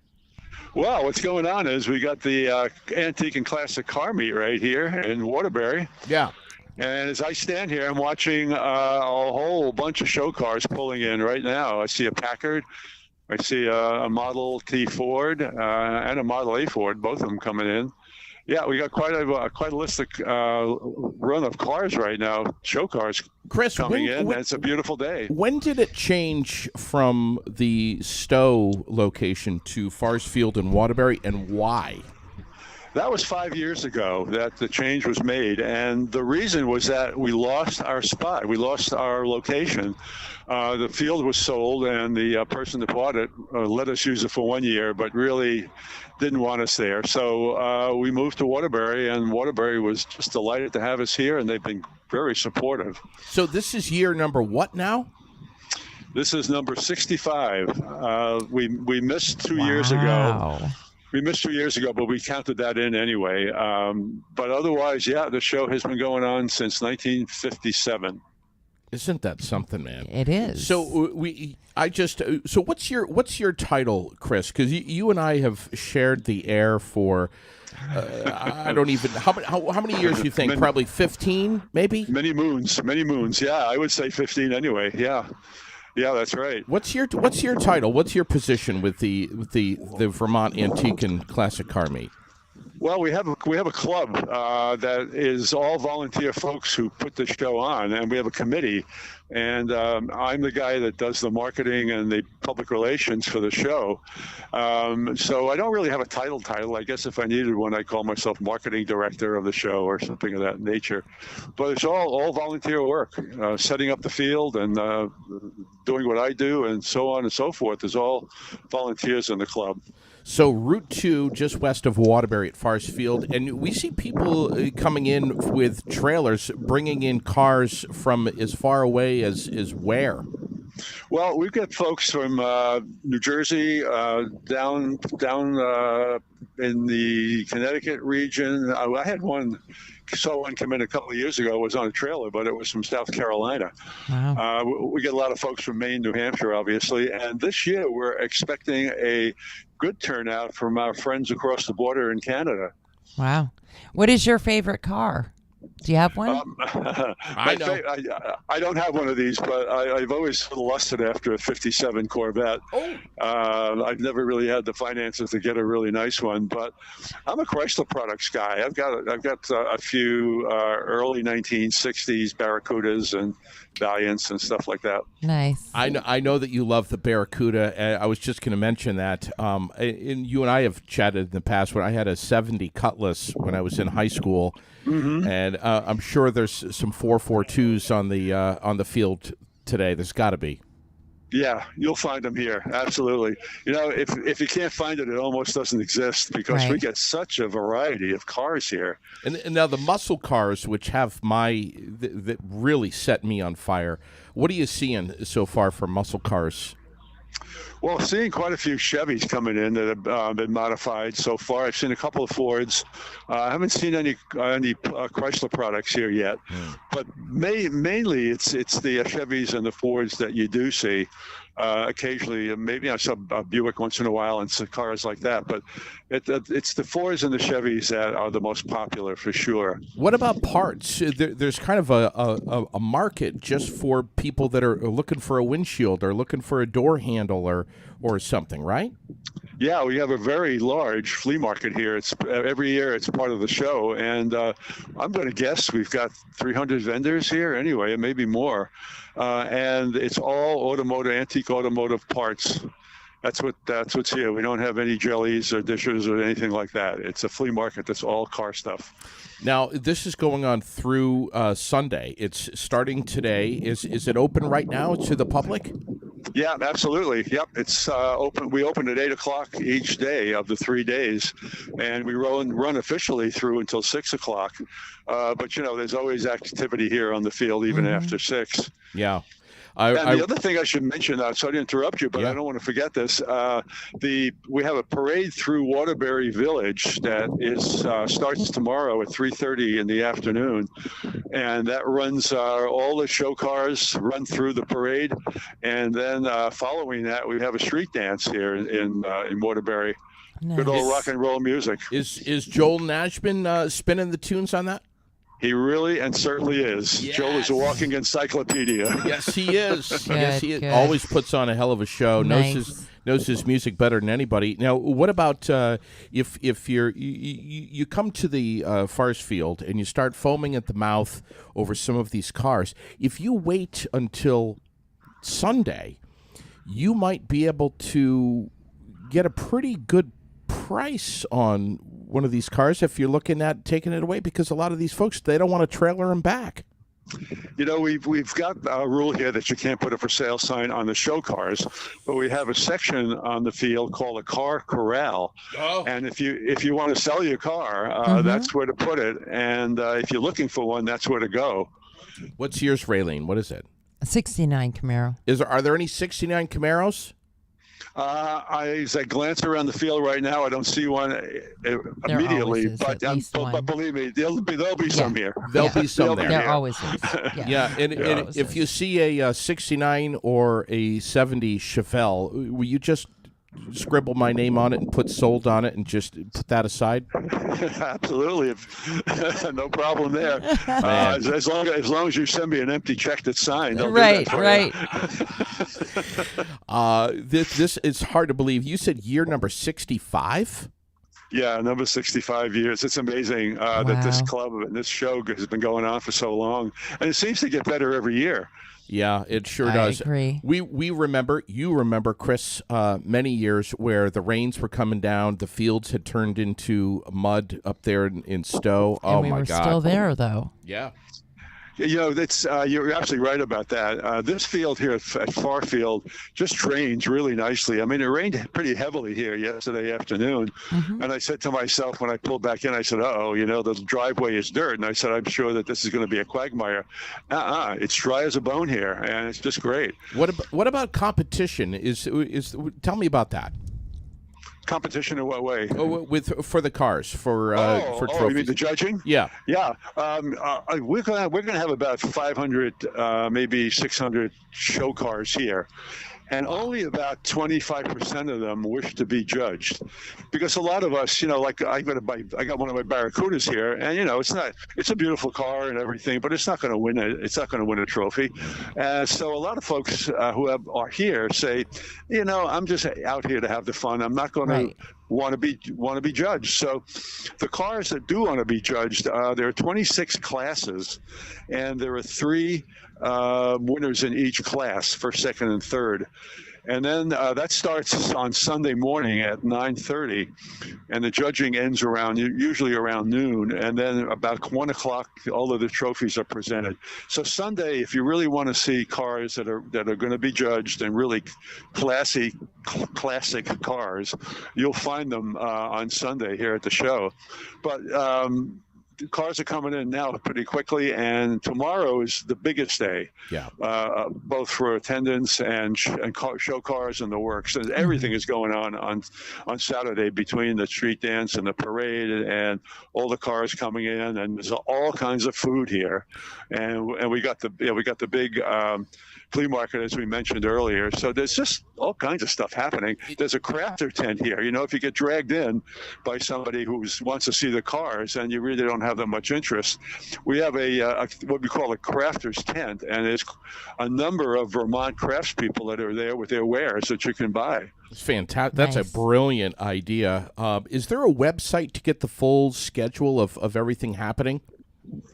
Well, what's going on is we got the antique and classic car meet right here in Waterbury. Yeah. And as I stand here, I'm watching a whole bunch of show cars pulling in right now. I see a Packard. I see a Model T Ford and a Model A Ford, both of them coming in. Yeah, we got quite a list of run of cars right now, show cars Chris, coming in, and it's a beautiful day. When did it change from the Stowe location to Forest Field and Waterbury, and why? That was 5 years ago that the change was made, and the reason was that we lost our spot. We lost our location. The field was sold, and the person that bought it let us use it for 1 year, but really didn't want us there. So we moved to Waterbury, and Waterbury was just delighted to have us here, and they've been very supportive. So this is year number what now? This is number 65. We missed 2 years ago. We missed 2 years ago, but we counted that in anyway. But otherwise, yeah, the show has been going on since 1957. Isn't that something, man? It is. So so what's your title, Chris? Because you and I have shared the air for I don't even how many years do you think? Probably 15, maybe. Many moons. Yeah, I would say 15 anyway. Yeah. Yeah, that's right. What's your title? What's your position with the Vermont Antique and Classic Car Meet? Well, we have a club that is all volunteer folks who put the show on, and we have a committee. And I'm the guy that does the marketing and the public relations for the show. So I don't really have a title. I guess if I needed one, I'd call myself marketing director of the show or something of that nature. But it's all volunteer work, setting up the field and doing what I do and so on and so forth. Is all volunteers in the club. So Route 2, just west of Waterbury at Forest Field, and we see people coming in with trailers, bringing in cars from as far away as where? Well, we've got folks from New Jersey, down in the Connecticut region. I had saw one come in a couple of years ago. It was on a trailer, but it was from South Carolina. Wow. We get a lot of folks from Maine, New Hampshire, obviously. And this year, we're expecting a good turnout from our friends across the border in Canada. Wow. What is your favorite car? Do you have one? I know. I don't have one of these, but I've always lusted after a '57 Corvette. Oh. I've never really had the finances to get a really nice one, but I'm a Chrysler products guy. I've got a few early 1960s Barracudas and Valiants and stuff like that. Nice. I know that you love the Barracuda. I was just going to mention that. And you and I have chatted in the past when I had a '70 Cutlass when I was in high school. Mm-hmm. And I'm sure there's some 442s on the field today. There's got to be. Yeah, you'll find them here. Absolutely. You know, if you can't find it, it almost doesn't exist because we get such a variety of cars here. And now the muscle cars, which have that really set me on fire. What are you seeing so far for muscle cars? Well, seeing quite a few Chevys coming in that have been modified so far. I've seen a couple of Fords. I haven't seen any Chrysler products here yet, but mainly it's the Chevys and the Fords that you do see. Occasionally, maybe I saw a Buick once in a while and some cars like that, but it's the Fords and the Chevys that are the most popular for sure. What about parts? There's kind of a market just for people that are looking for a windshield or looking for a door handle or something, right? Yeah, we have a very large flea market here. It's every year it's part of the show, and I'm going to guess we've got 300 vendors here anyway, and maybe more. And it's all antique automotive parts. That's what's here. We don't have any jellies or dishes or anything like that. It's a flea market that's all car stuff. Now, this is going on through Sunday. It's starting today. Is it open right now to the public? Yeah, absolutely. Yep, it's open. We open at 8:00 each day of the 3 days, and we run officially through until 6:00. But there's always activity here on the field even after 6. Yeah. The other thing I should mention, sorry to interrupt you, but I don't want to forget this. We have a parade through Waterbury Village that starts tomorrow at 3:30 in the afternoon, and that runs all the show cars run through the parade, and then following that we have a street dance here in Waterbury. Nice. Good old rock and roll music. Is Joel Nashman spinning the tunes on that? He really and certainly is. Yes. Joel is a walking encyclopedia. Yes, he is. Good. Always puts on a hell of a show. Nice. Knows his music better than anybody. Now, what about if you come to the Forest Field and you start foaming at the mouth over some of these cars? If you wait until Sunday, you might be able to get a pretty good price on one of these cars if you're looking at taking it away, because a lot of these folks, they don't want to trailer them back. We've got a rule here that you can't put a for sale sign on the show cars, but we have a section on the field called a car corral. Oh. And if you want to sell your car, that's where to put it. And if you're looking for one, that's where to go. What's yours, Raylene? What is it? A 69 Camaro. Are there any 69 Camaros? As I glance around the field right now, I don't see one immediately, but believe me, there'll be some here. There'll be some there. There always is. Yeah, and if you see a 69 or a 70 Chevelle, will you just scribble my name on it and put sold on it and just put that aside? Absolutely. No problem there. As long as you send me an empty check that's signed. Right. This is hard to believe. You said year number 65? Yeah, number 65 years. It's amazing that this club and this show has been going on for so long. And it seems to get better every year. Yeah, it sure does. I agree. You remember, Chris, many years where the rains were coming down, the fields had turned into mud up there in Stowe. And we were still there, though. Yeah. That's you're absolutely right about that. This field here at Farfield just drains really nicely. I mean, it rained pretty heavily here yesterday afternoon, and I said to myself when I pulled back in, I said, "Uh-oh, the driveway is dirt," and I said, "I'm sure that this is going to be a quagmire." It's dry as a bone here, and it's just great. What about competition? Tell me about that. Competition in what way? For the cars for trophies. You mean the judging? Yeah. We're gonna have about 500, maybe 600 show cars here, and only about 25% of them wish to be judged, because a lot of us, like I got one of my Barracudas here, and it's a beautiful car and everything, but it's not going to win a trophy. So a lot of folks who are here say, I'm just out here to have the fun. I'm not going to want to be judged. So the cars that do want to be judged, there are 26 classes, and there are 3 winners in each class, first, second, and third. And then that starts on Sunday morning at 9:30, and the judging ends usually around noon. And then about 1 o'clock, all of the trophies are presented. So Sunday, if you really want to see cars that are going to be judged and really classic cars, you'll find them on Sunday here at the show. But cars are coming in now pretty quickly, and tomorrow is the biggest day. Yeah. Both for attendance and show cars and the works, and everything is going on Saturday between the street dance and the parade and all the cars coming in, and there's all kinds of food here, and we got the big flea market, as we mentioned earlier. So there's just all kinds of stuff happening. There's a crafter tent here. If you get dragged in by somebody who wants to see the cars and you really don't have that much interest, we have a what we call a crafter's tent, and there's a number of Vermont craftspeople that are there with their wares that you can buy. It's fantastic. That's a brilliant idea. Is there a website to get the full schedule of everything happening?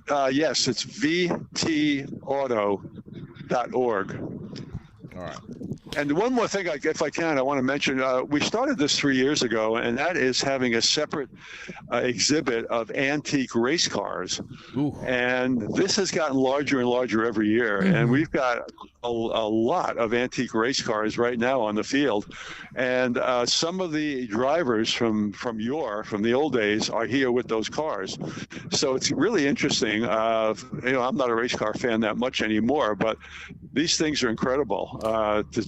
Yes, it's vtauto.org. All right. And one more thing, if I can, I want to mention, we started this 3 years ago, and that is having a separate exhibit of antique race cars. Ooh. And this has gotten larger and larger every year. Mm-hmm. And we've got a lot of antique race cars right now on the field. And some of the drivers from the old days are here with those cars. So it's really interesting. I'm not a race car fan that much anymore, but these things are incredible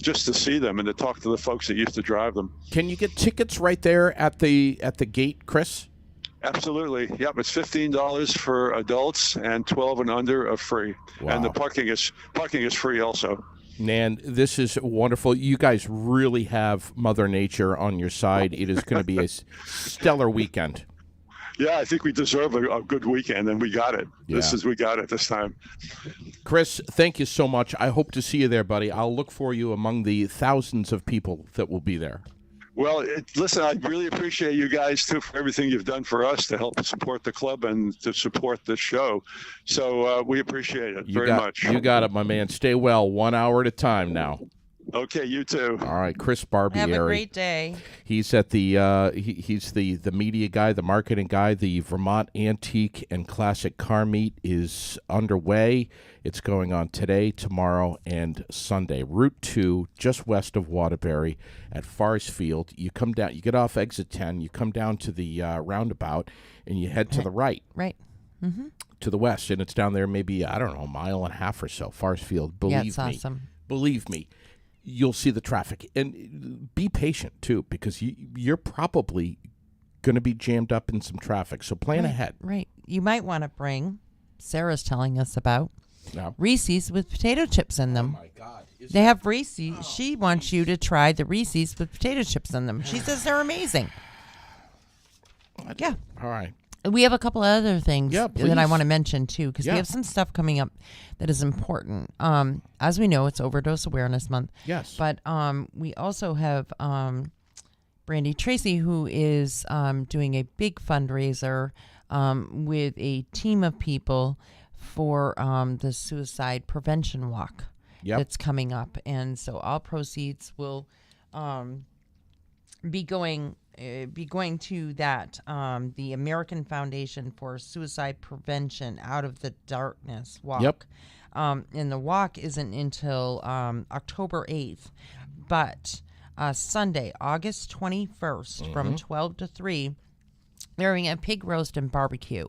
just to see them and to talk to the folks that used to drive them. Can you get tickets right there at the gate, Chris? Absolutely. Yep. It's $15 for adults, and 12 and under are free. Wow. And the parking is free also. Nan, this is wonderful. You guys really have Mother Nature on your side. It is going to be a stellar weekend. Yeah, I think we deserve a good weekend, and we got it. Yeah. We got it this time. Chris, thank you so much. I hope to see you there, buddy. I'll look for you among the thousands of people that will be there. Well, listen, I really appreciate you guys, too, for everything you've done for us to help support the club and to support the show. So we appreciate it very much. You got it, my man. Stay well, 1 hour at a time now. Okay, you too. All right, Chris Barbieri. Have a great day. He's at the he's the media guy, the marketing guy. The Vermont Antique and Classic Car Meet is underway. It's going on today, tomorrow, and Sunday. Route 2, just west of Waterbury at Forest Field. You come down, you get off exit 10, you come down to the roundabout, and you head to the right. Right. Mm-hmm. To the west, and it's down there maybe, I don't know, a mile and a half or so. Forest Field, believe me. Yeah, it's awesome. Believe me. You'll see the traffic, and be patient too, because you're probably going to be jammed up in some traffic. So plan ahead. Right. You might want to bring, Sarah's telling us about, Reese's with potato chips in them. Oh my God. They have Reese's. Oh. She wants you to try the Reese's with potato chips in them. She says they're amazing. Yeah. All right. We have a couple of other things that I want to mention, too, because we have some stuff coming up that is important. As we know, it's Overdose Awareness Month. Yes. But we also have Brandy Tracy, who is doing a big fundraiser with a team of people for the Suicide Prevention Walk that's coming up. And so all proceeds will be going be going to that, the American Foundation for Suicide Prevention Out of the Darkness walk. Yep. And the walk isn't until October 8th, but Sunday, August 21st from 12 to 3, they're having a pig roast and barbecue.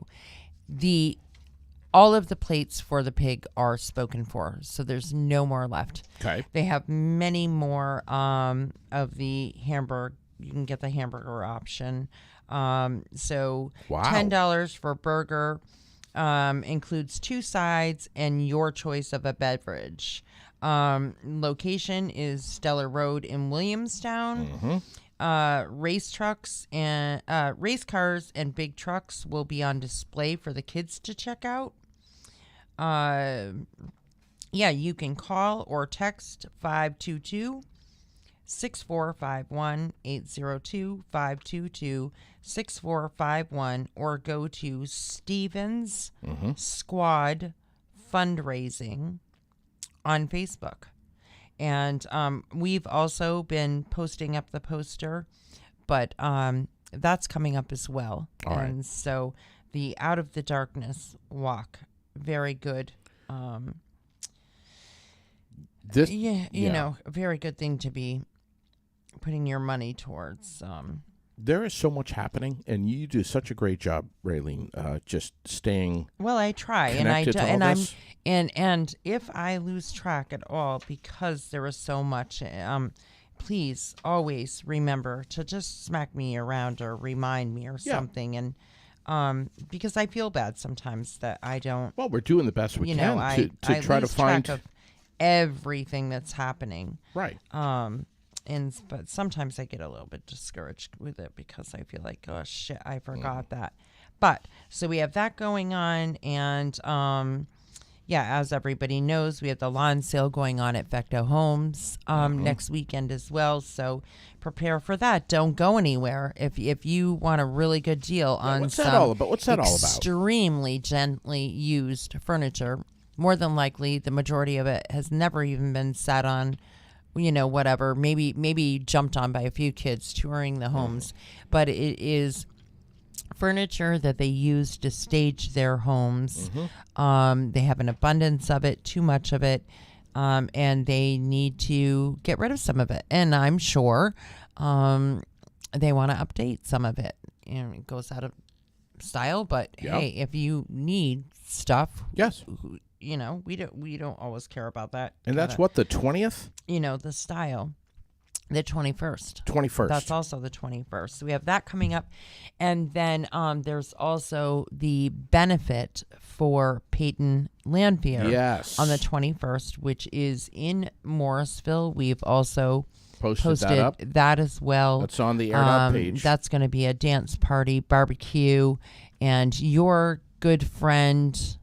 All of the plates for the pig are spoken for, so there's no more left. Okay. They have many more of the hamburger. You can get the hamburger option. So Wow. $10 for a burger, includes 2 sides and your choice of a beverage. Location is Stellar Road in Williamstown. Race trucks and race cars and big trucks will be on display for the kids to check out. You can call or text 522-6451, 802-522-6451, or go to Stevens Squad Fundraising on Facebook. And we've also been posting up the poster, but that's coming up as well. All right. And so the Out of the Darkness walk, very good. A very good thing to be putting your money towards. There is so much happening, and you do such a great job, Raylene, just staying. Well, I try, and and if I lose track at all because there is so much, please always remember to just smack me around or remind me or something, and because I feel bad sometimes that I don't. Well, we're doing the best we can I try to lose find track of everything that's happening. Right. But sometimes I get a little bit discouraged with it because I feel like, oh shit, I forgot that. But so we have that going on, and as everybody knows, we have the lawn sale going on at Vecto Homes next weekend as well. So prepare for that. Don't go anywhere if you want a really good deal on what's that all about? Extremely gently used furniture. More than likely, the majority of it has never even been sat on. Whatever, maybe jumped on by a few kids touring the homes, but it is furniture that they use to stage their homes. They have an abundance of it, too much of it, and they need to get rid of some of it. And I'm sure they want to update some of it. It goes out of style, but hey, if you need stuff, yes. We don't always care about that. And that's what, the 20th? The style. The 21st. 21st. That's also the 21st. So we have that coming up. And then there's also the benefit for Peyton Lanphier. Yes. On the 21st, which is in Morrisville. We've also posted that up. That as well. That's on the Aired Out page. That's going to be a dance party, barbecue, and your good friend...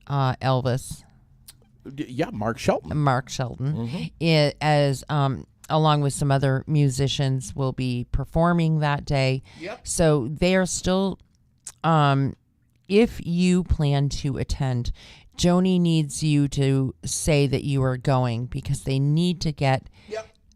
Elvis. Mark Shelton. As along with some other musicians will be performing that day. Yep. So they are still, if you plan to attend, Joni needs you to say that you are going because they need to get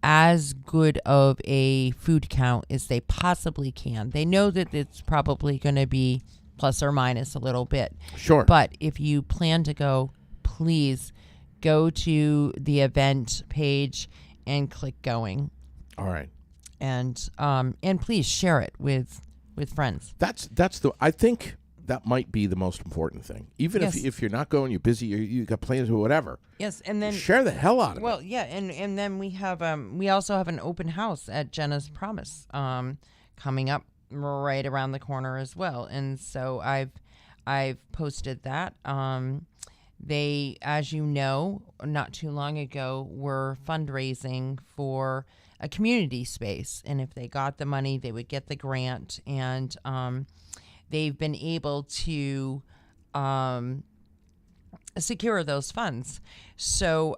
as good of a food count as they possibly can. They know that it's probably going to be plus or minus a little bit. Sure. But if you plan to go, please go to the event page and click going. All right. And please share it with friends. I think that might be the most important thing. Even if you're not going, you're busy, you got plans or whatever. Yes, and then share the hell out of it. Well, yeah, and then we have we also have an open house at Jenna's Promise coming up right around the corner as well. And so I've posted that. They, as you know, not too long ago were fundraising for a community space, and if they got the money, they would get the grant, and they've been able to secure those funds. So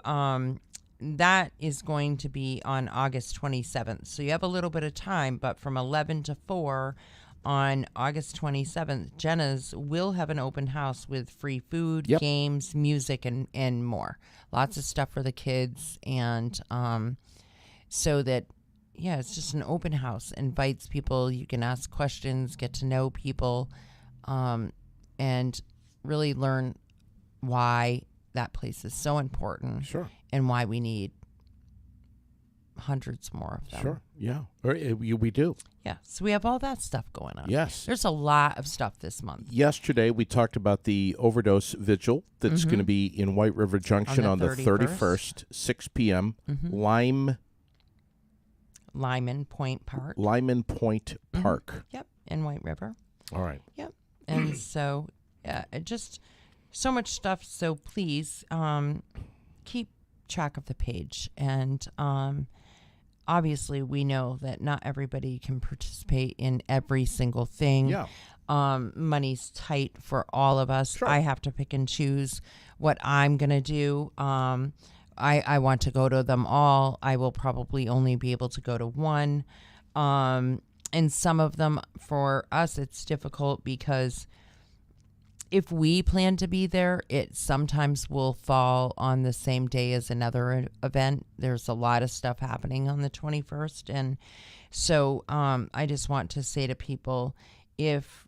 that is going to be on August 27th. So you have a little bit of time, but from 11 to 4 on August 27th, Jenna's will have an open house with free food, games, music, and more. Lots of stuff for the kids, and so that it's just an open house. Invites people. You can ask questions, get to know people, and really learn why that place is so important. Sure. And why we need hundreds more of them. Sure. Yeah. We do. Yeah. So we have all that stuff going on. Yes. There's a lot of stuff this month. Yesterday, we talked about the overdose vigil that's going to be in White River Junction on the 31st, 6 p.m. Lyman Point Park. Lyman Point Park. Yep. In White River. All right. Yep. And so, just so much stuff. So please keep track of the page. And obviously, we know that not everybody can participate in every single thing. Yeah. Money's tight for all of us. Sure. I have to pick and choose what I'm going to do. I want to go to them all. I will probably only be able to go to one. And some of them, for us, it's difficult because if we plan to be there, it sometimes will fall on the same day as another event. There's a lot of stuff happening on the 21st. And so I just want to say to people, if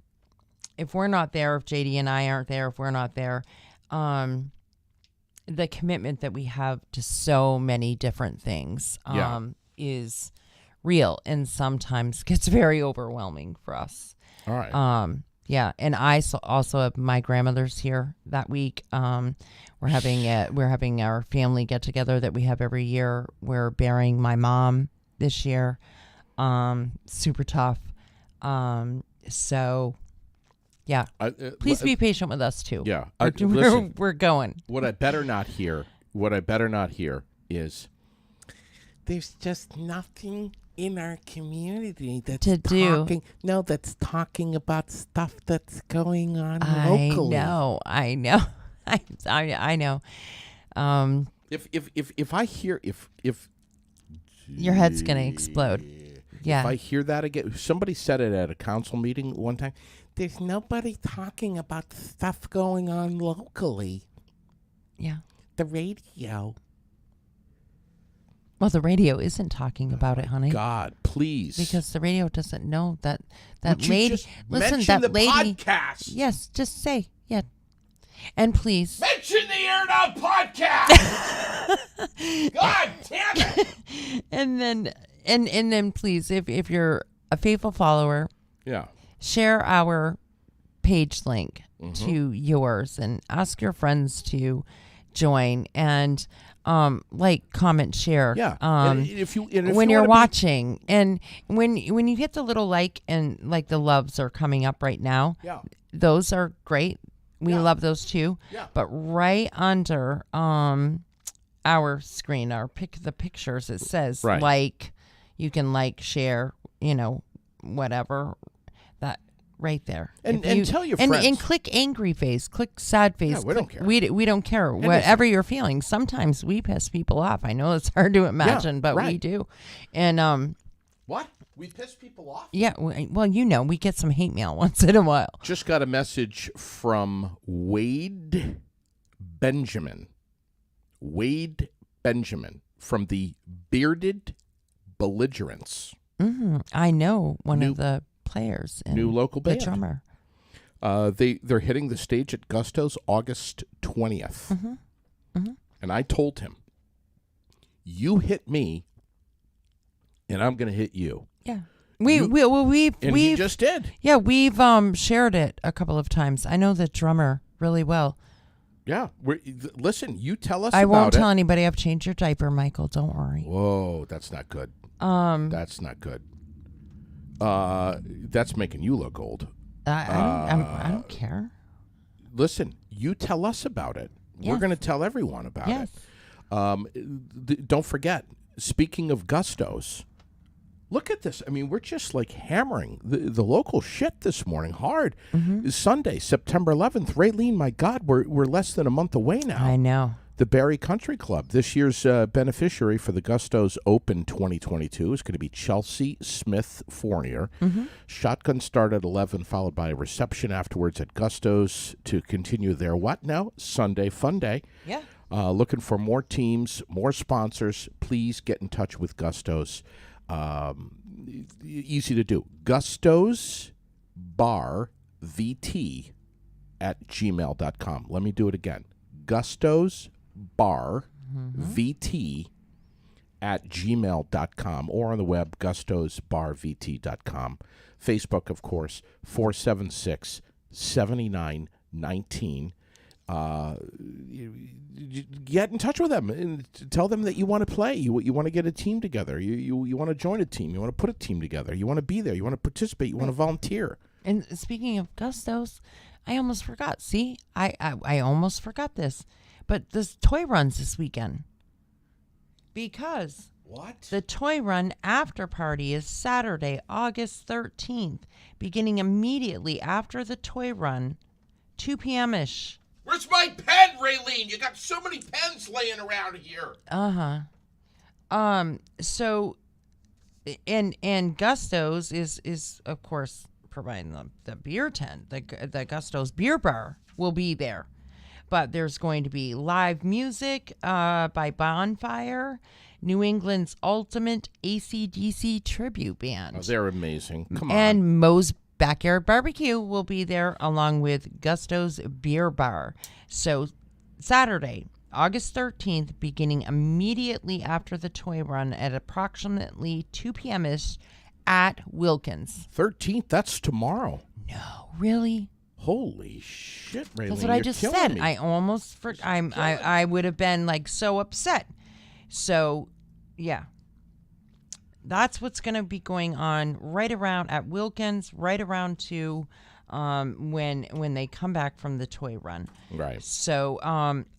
we're not there, if JD and I aren't there, if we're not there, the commitment that we have to so many different things is real and sometimes gets very overwhelming for us. All right. Yeah, and I also have my grandmother's here that week. We're having our family get together that we have every year. We're burying my mom this year. Super tough. So, yeah. Please be patient with us too. Yeah. We're going. What I better not hear is there's just nothing in our community that's that's talking about stuff that's going on locally. I know. I know. If I hear if your head's gonna explode. Yeah. If I hear that again, somebody said it at a council meeting one time. There's nobody talking about stuff going on locally. Yeah. The radio. Well, the radio isn't talking about it, honey. God, please. Because the radio doesn't know that Would lady. You just listen, mention that the lady. podcast. Yes, just say and please mention the Air Now podcast. God damn it! and then please, if you're a faithful follower, share our page link to yours and ask your friends to join and comment, share. Yeah. When you're watching and when you hit the little like and like the loves are coming up right now. Yeah. Those are great. We love those too. Yeah. But right under our screen, the pictures, it says like. You can share, whatever. That right there. And tell your friends. And click angry face, click sad face. Yeah, we don't care. We don't care. Whatever you're feeling. Sometimes we piss people off. I know it's hard to imagine, but we do. And what? We piss people off? Yeah. Well, we get some hate mail once in a while. Just got a message from Wade Benjamin. Wade Benjamin from the Bearded Belligerents. I know one of the players. New local band. The drummer. They're hitting the stage at Gusto's August 20th. And I told him, you hit me, and I'm going to hit you. Yeah. We just did. Yeah, we've shared it a couple of times. I know the drummer really well. Yeah. Listen, you tell us about it. I won't tell anybody I've changed your diaper, Michael. Don't worry. Whoa, that's not good. That's not good. That's making you look old. I don't care. Listen, you tell us about it. Yes. We're going to tell everyone about it. Don't forget, speaking of Gustos, look at this. I mean, we're just hammering the local shit this morning hard. Sunday, September 11th. Raylene, my God, we're less than a month away now. I know. The Barrie Country Club. This year's beneficiary for the Gustos Open 2022 is going to be Chelsea Smith Fournier. Shotgun start at 11, followed by a reception afterwards at Gustos to continue their what now? Sunday Fun Day. Yeah. Looking for more teams, more sponsors. Please get in touch with Gustos. Easy to do. Gusto's Bar VT at gmail.com. Let me do it again. Gusto's Bar VT at gmail.com, or on the web, gustosbarvt.com. Facebook, of course, 476-7919. Get in touch with them and tell them that you want to play. You want to get a team together. You want to join a team. You want to put a team together. You want to be there. You want to participate. You want to volunteer. And speaking of Gustos, I almost forgot. See, I almost forgot this. But this toy run's this weekend. Because what? The toy run after party is Saturday, August 13th, beginning immediately after the toy run, 2 p.m.-ish. Where's my pen, Raylene? You got so many pens laying around here. So, and Gusto's is of course providing the beer tent. The Gusto's beer bar will be there, but there's going to be live music by Bonfire, New England's ultimate AC/DC tribute band. Oh, they're amazing. Come on. And Moe's Backyard Barbecue will be there along with Gusto's Beer Bar. So Saturday, August 13th, beginning immediately after the toy run at approximately 2 p.m.-ish at Wilkins. 13th? That's tomorrow. No, really? Holy shit, Raylene. That's what I just said. Me. I almost I would have been like so upset. So, yeah. That's what's going to be going on right around at Wilkins, right around to when they come back from the toy run. Right. So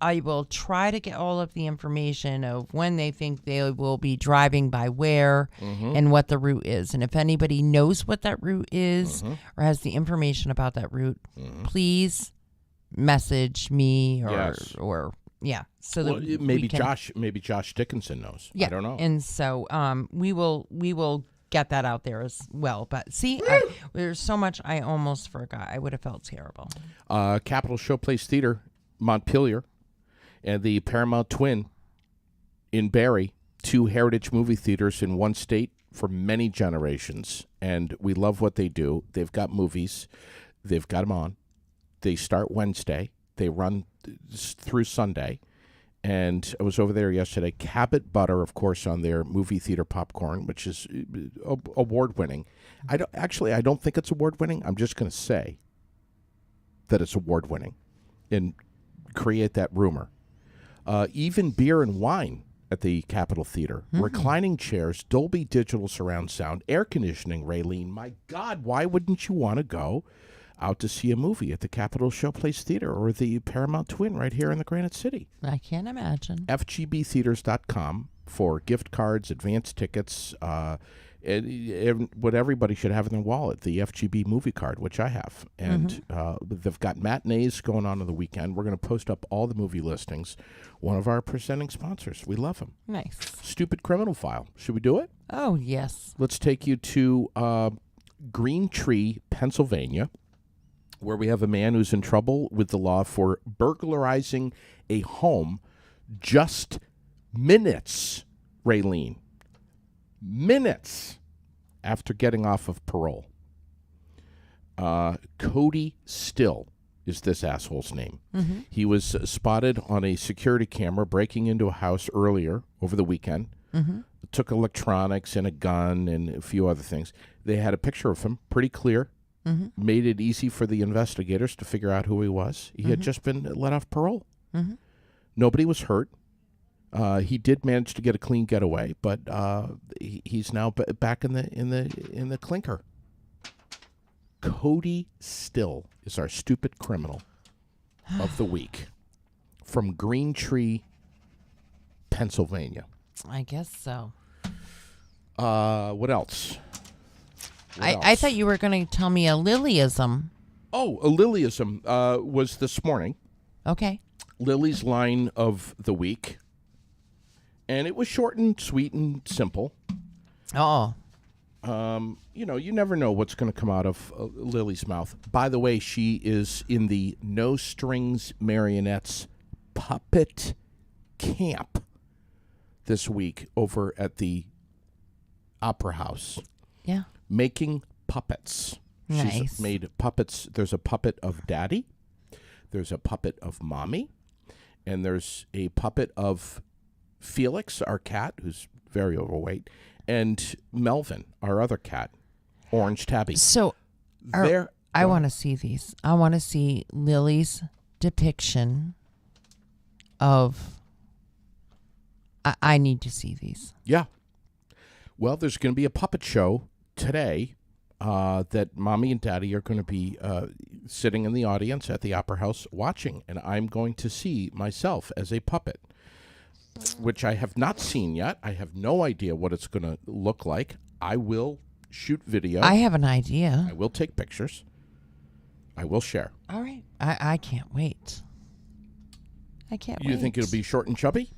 I will try to get all of the information of when they think they will be driving by where and what the route is. And if anybody knows what that route is or has the information about that route, please message me or yeah. So that maybe Josh Dickinson knows. Yeah, I don't know. And so we will get that out there as well. But see, there's so much I almost forgot. I would have felt terrible. Capitol Showplace Theater, Montpelier, and the Paramount Twin in Barrie, 2 heritage movie theaters in one state for many generations. And we love what they do. They've got movies. They've got them on. They start Wednesday. They run through Sunday. And I was over there yesterday. Cabot Butter, of course, on their movie theater popcorn, which is award-winning. I don't think it's award-winning. I'm just going to say that it's award-winning and create that rumor. Even beer and wine at the Capitol Theater. Reclining chairs, Dolby Digital surround sound, air conditioning, Raylene. My God, why wouldn't you want to go out to see a movie at the Capitol Showplace Theater or the Paramount Twin right here in the Granite City? I can't imagine. FGBtheaters.com for gift cards, advance tickets, and what everybody should have in their wallet, the FGB movie card, which I have. And they've got matinees going on the weekend. We're going to post up all the movie listings. One of our presenting sponsors. We love them. Nice. Stupid Criminal File. Should we do it? Oh, yes. Let's take you to Green Tree, Pennsylvania, where we have a man who's in trouble with the law for burglarizing a home just minutes, Raylene, minutes after getting off of parole. Cody Still is this asshole's name. He was spotted on a security camera breaking into a house earlier over the weekend. Took electronics and a gun and a few other things. They had a picture of him, pretty clear. Made it easy for the investigators to figure out who he was. He had just been let off parole. Nobody was hurt. He did manage to get a clean getaway, but he's now back in the clinker. Cody Still is our stupid criminal of the week from Green Tree, Pennsylvania. I guess so. What else? I thought you were going to tell me a Lilyism. Oh, a Lilyism was this morning. Okay. Lily's line of the week. And it was short and sweet and simple. Oh. You never know what's going to come out of Lily's mouth. By the way, she is in the No Strings Marionettes puppet camp this week over at the Opera House. Yeah. Making puppets. Nice. She's made puppets. There's a puppet of Daddy. There's a puppet of Mommy. And there's a puppet of Felix, our cat, who's very overweight, and Melvin, our other cat, Orange Tabby. So I want to see these. I want to see Lily's depiction of... I need to see these. Yeah. Well, there's going to be a puppet show today that Mommy and Daddy are going to be sitting in the audience at the Opera House watching, and I'm going to see myself as a puppet, which I have not seen yet. I have no idea what it's going to look like. I will shoot video. I have an idea. I will take pictures. I will share. All right. I can't wait. I can't wait. You think it'll be short and chubby?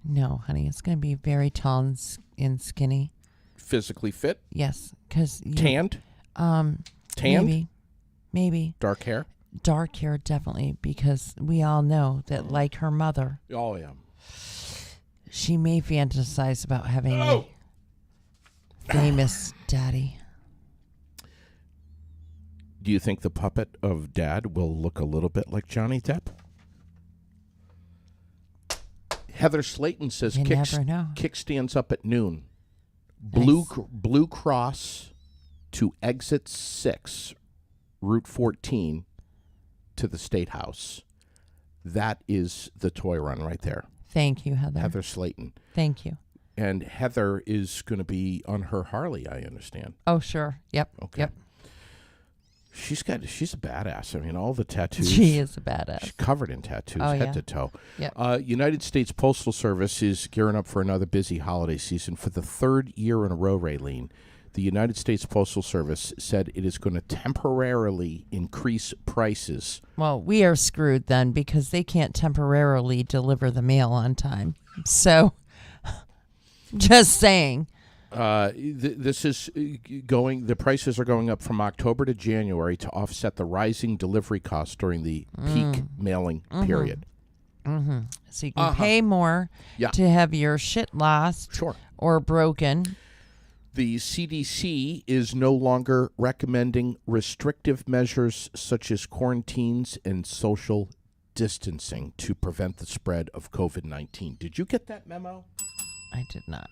No, honey. It's going to be very tall and skinny. Physically fit? Yes. Because Tanned? Tanned? Maybe. Dark hair? Dark hair, definitely. Because we all know that, like her mother, Oh, yeah. she may fantasize about having a famous daddy. Do you think the puppet of Dad will look a little bit like Johnny Depp? Heather Slayton says You never know. kickstands up at noon. Nice. Blue Cross to exit 6, Route 14 to the State House. That is the toy run right there. Thank you, Heather. Heather Slayton. Thank you. And Heather is going to be on her Harley, I understand. Oh, sure. Yep. Okay. Yep. She's a badass. I mean, all the tattoos. She is a badass. She's covered in tattoos, Oh, head yeah. to toe. Yep. United States Postal Service is gearing up for another busy holiday season. For the third year in a row, Raylene, the United States Postal Service said it is going to temporarily increase prices. Well, we are screwed then because they can't temporarily deliver the mail on time. So, just saying. This is going. The prices are going up from October to January to offset the rising delivery costs during the peak mailing period. Mm-hmm. So you can pay more to have your shit lost or broken. The CDC is no longer recommending restrictive measures such as quarantines and social distancing to prevent the spread of COVID-19. Did you get that memo? I did not.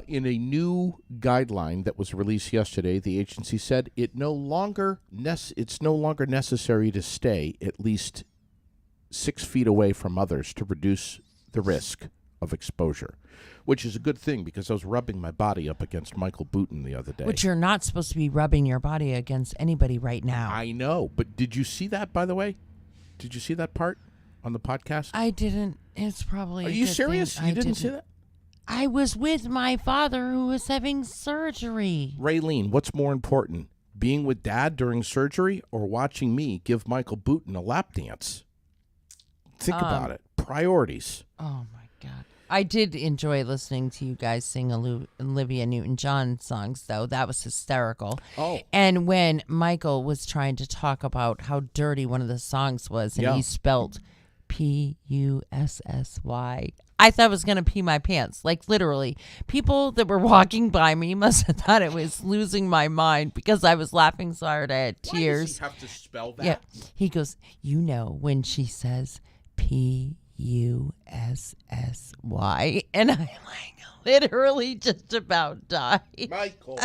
In a new guideline that was released yesterday, the agency said it's no longer necessary to stay at least 6 feet away from others to reduce the risk of exposure, which is a good thing because I was rubbing my body up against Michael Booten the other day. Which you're not supposed to be rubbing your body against anybody right now. I know, but did you see that, by the way? Did you see that part on the podcast? I didn't. It's probably Are a you good serious? thing. You didn't see that? I was with my father who was having surgery. Raylene, what's more important, being with Dad during surgery or watching me give Michael Booten a lap dance? Think about it. Priorities. Oh, my God. I did enjoy listening to you guys sing Olivia Newton-John songs, though. That was hysterical. Oh. And when Michael was trying to talk about how dirty one of the songs was, and he spelled Pussy, I thought I was going to pee my pants. Like, literally. People that were walking by me must have thought I was losing my mind because I was laughing so hard I had tears. Why does he have to spell that? Yeah. He goes, when she says Pussy. And I literally just about died. Michael.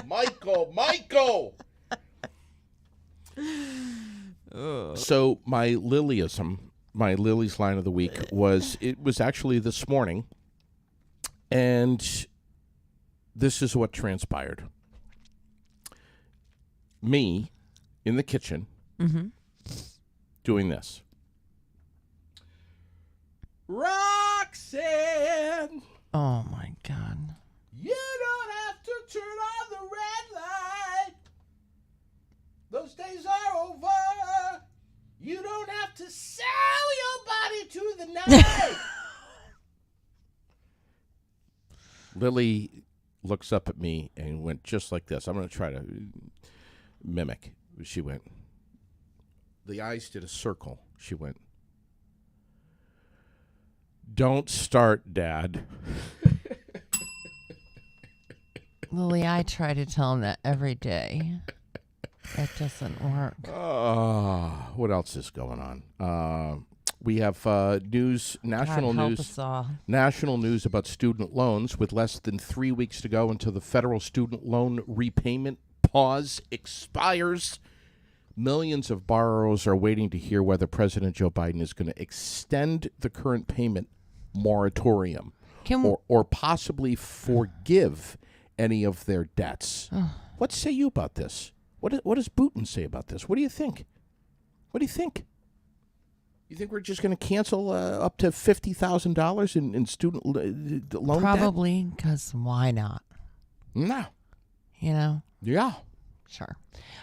So my Lilyism, my Lily's line of the week was actually this morning, and this is what transpired. Me in the kitchen doing this. Roxanne! Oh, my God. You don't have to turn on the red light. Those days are over. You don't have to sell your body to the night. Lily looks up at me and went just like this. I'm going to try to mimic. She went. The eyes did a circle. She went. Don't start, Dad. Lily, I try to tell him that every day. It doesn't work. What else is going on? We have news, national God, help news, us all. national news about student loans. With less than 3 weeks to go until the federal student loan repayment pause expires, millions of borrowers are waiting to hear whether President Joe Biden is going to extend the current payment moratorium or possibly forgive any of their debts. What say you about this? What does Putin say about this? What do you think? What do you think? You think we're just going to cancel up to $50,000 in student loan debt? Probably, because why not? No. You know? Yeah. Sure.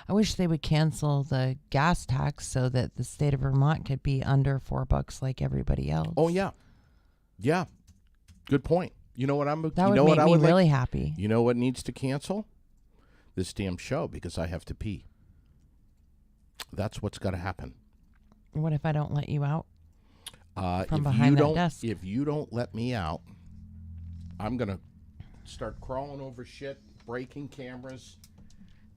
I wish they would cancel the gas tax so that the state of Vermont could be under $4 like everybody else. Oh, yeah. Yeah. Good point. You know what I'm... That you would know make what I me would really like? happy. You know what needs to cancel? This damn show, because I have to pee. That's what's got to happen. What if I don't let you out from if behind you that desk? If you don't let me out, I'm going to start crawling over shit, breaking cameras,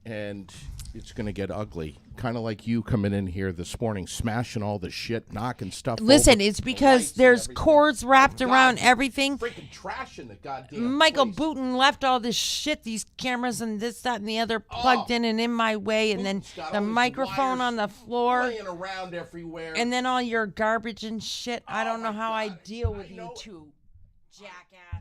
and it's going to get ugly. Kind of like you coming in here this morning, smashing all the shit, knocking stuff Listen, over, it's the because lights and there's everything. cords wrapped Oh, around God, everything. Freaking trash in the goddamn Michael place. Booten left all this shit, these cameras and this, that, and the other plugged in my way, and then Booten's got the all these microphone wires on the floor, laying around everywhere. and then all your garbage and shit. I don't know how I deal with you know. two, jackass.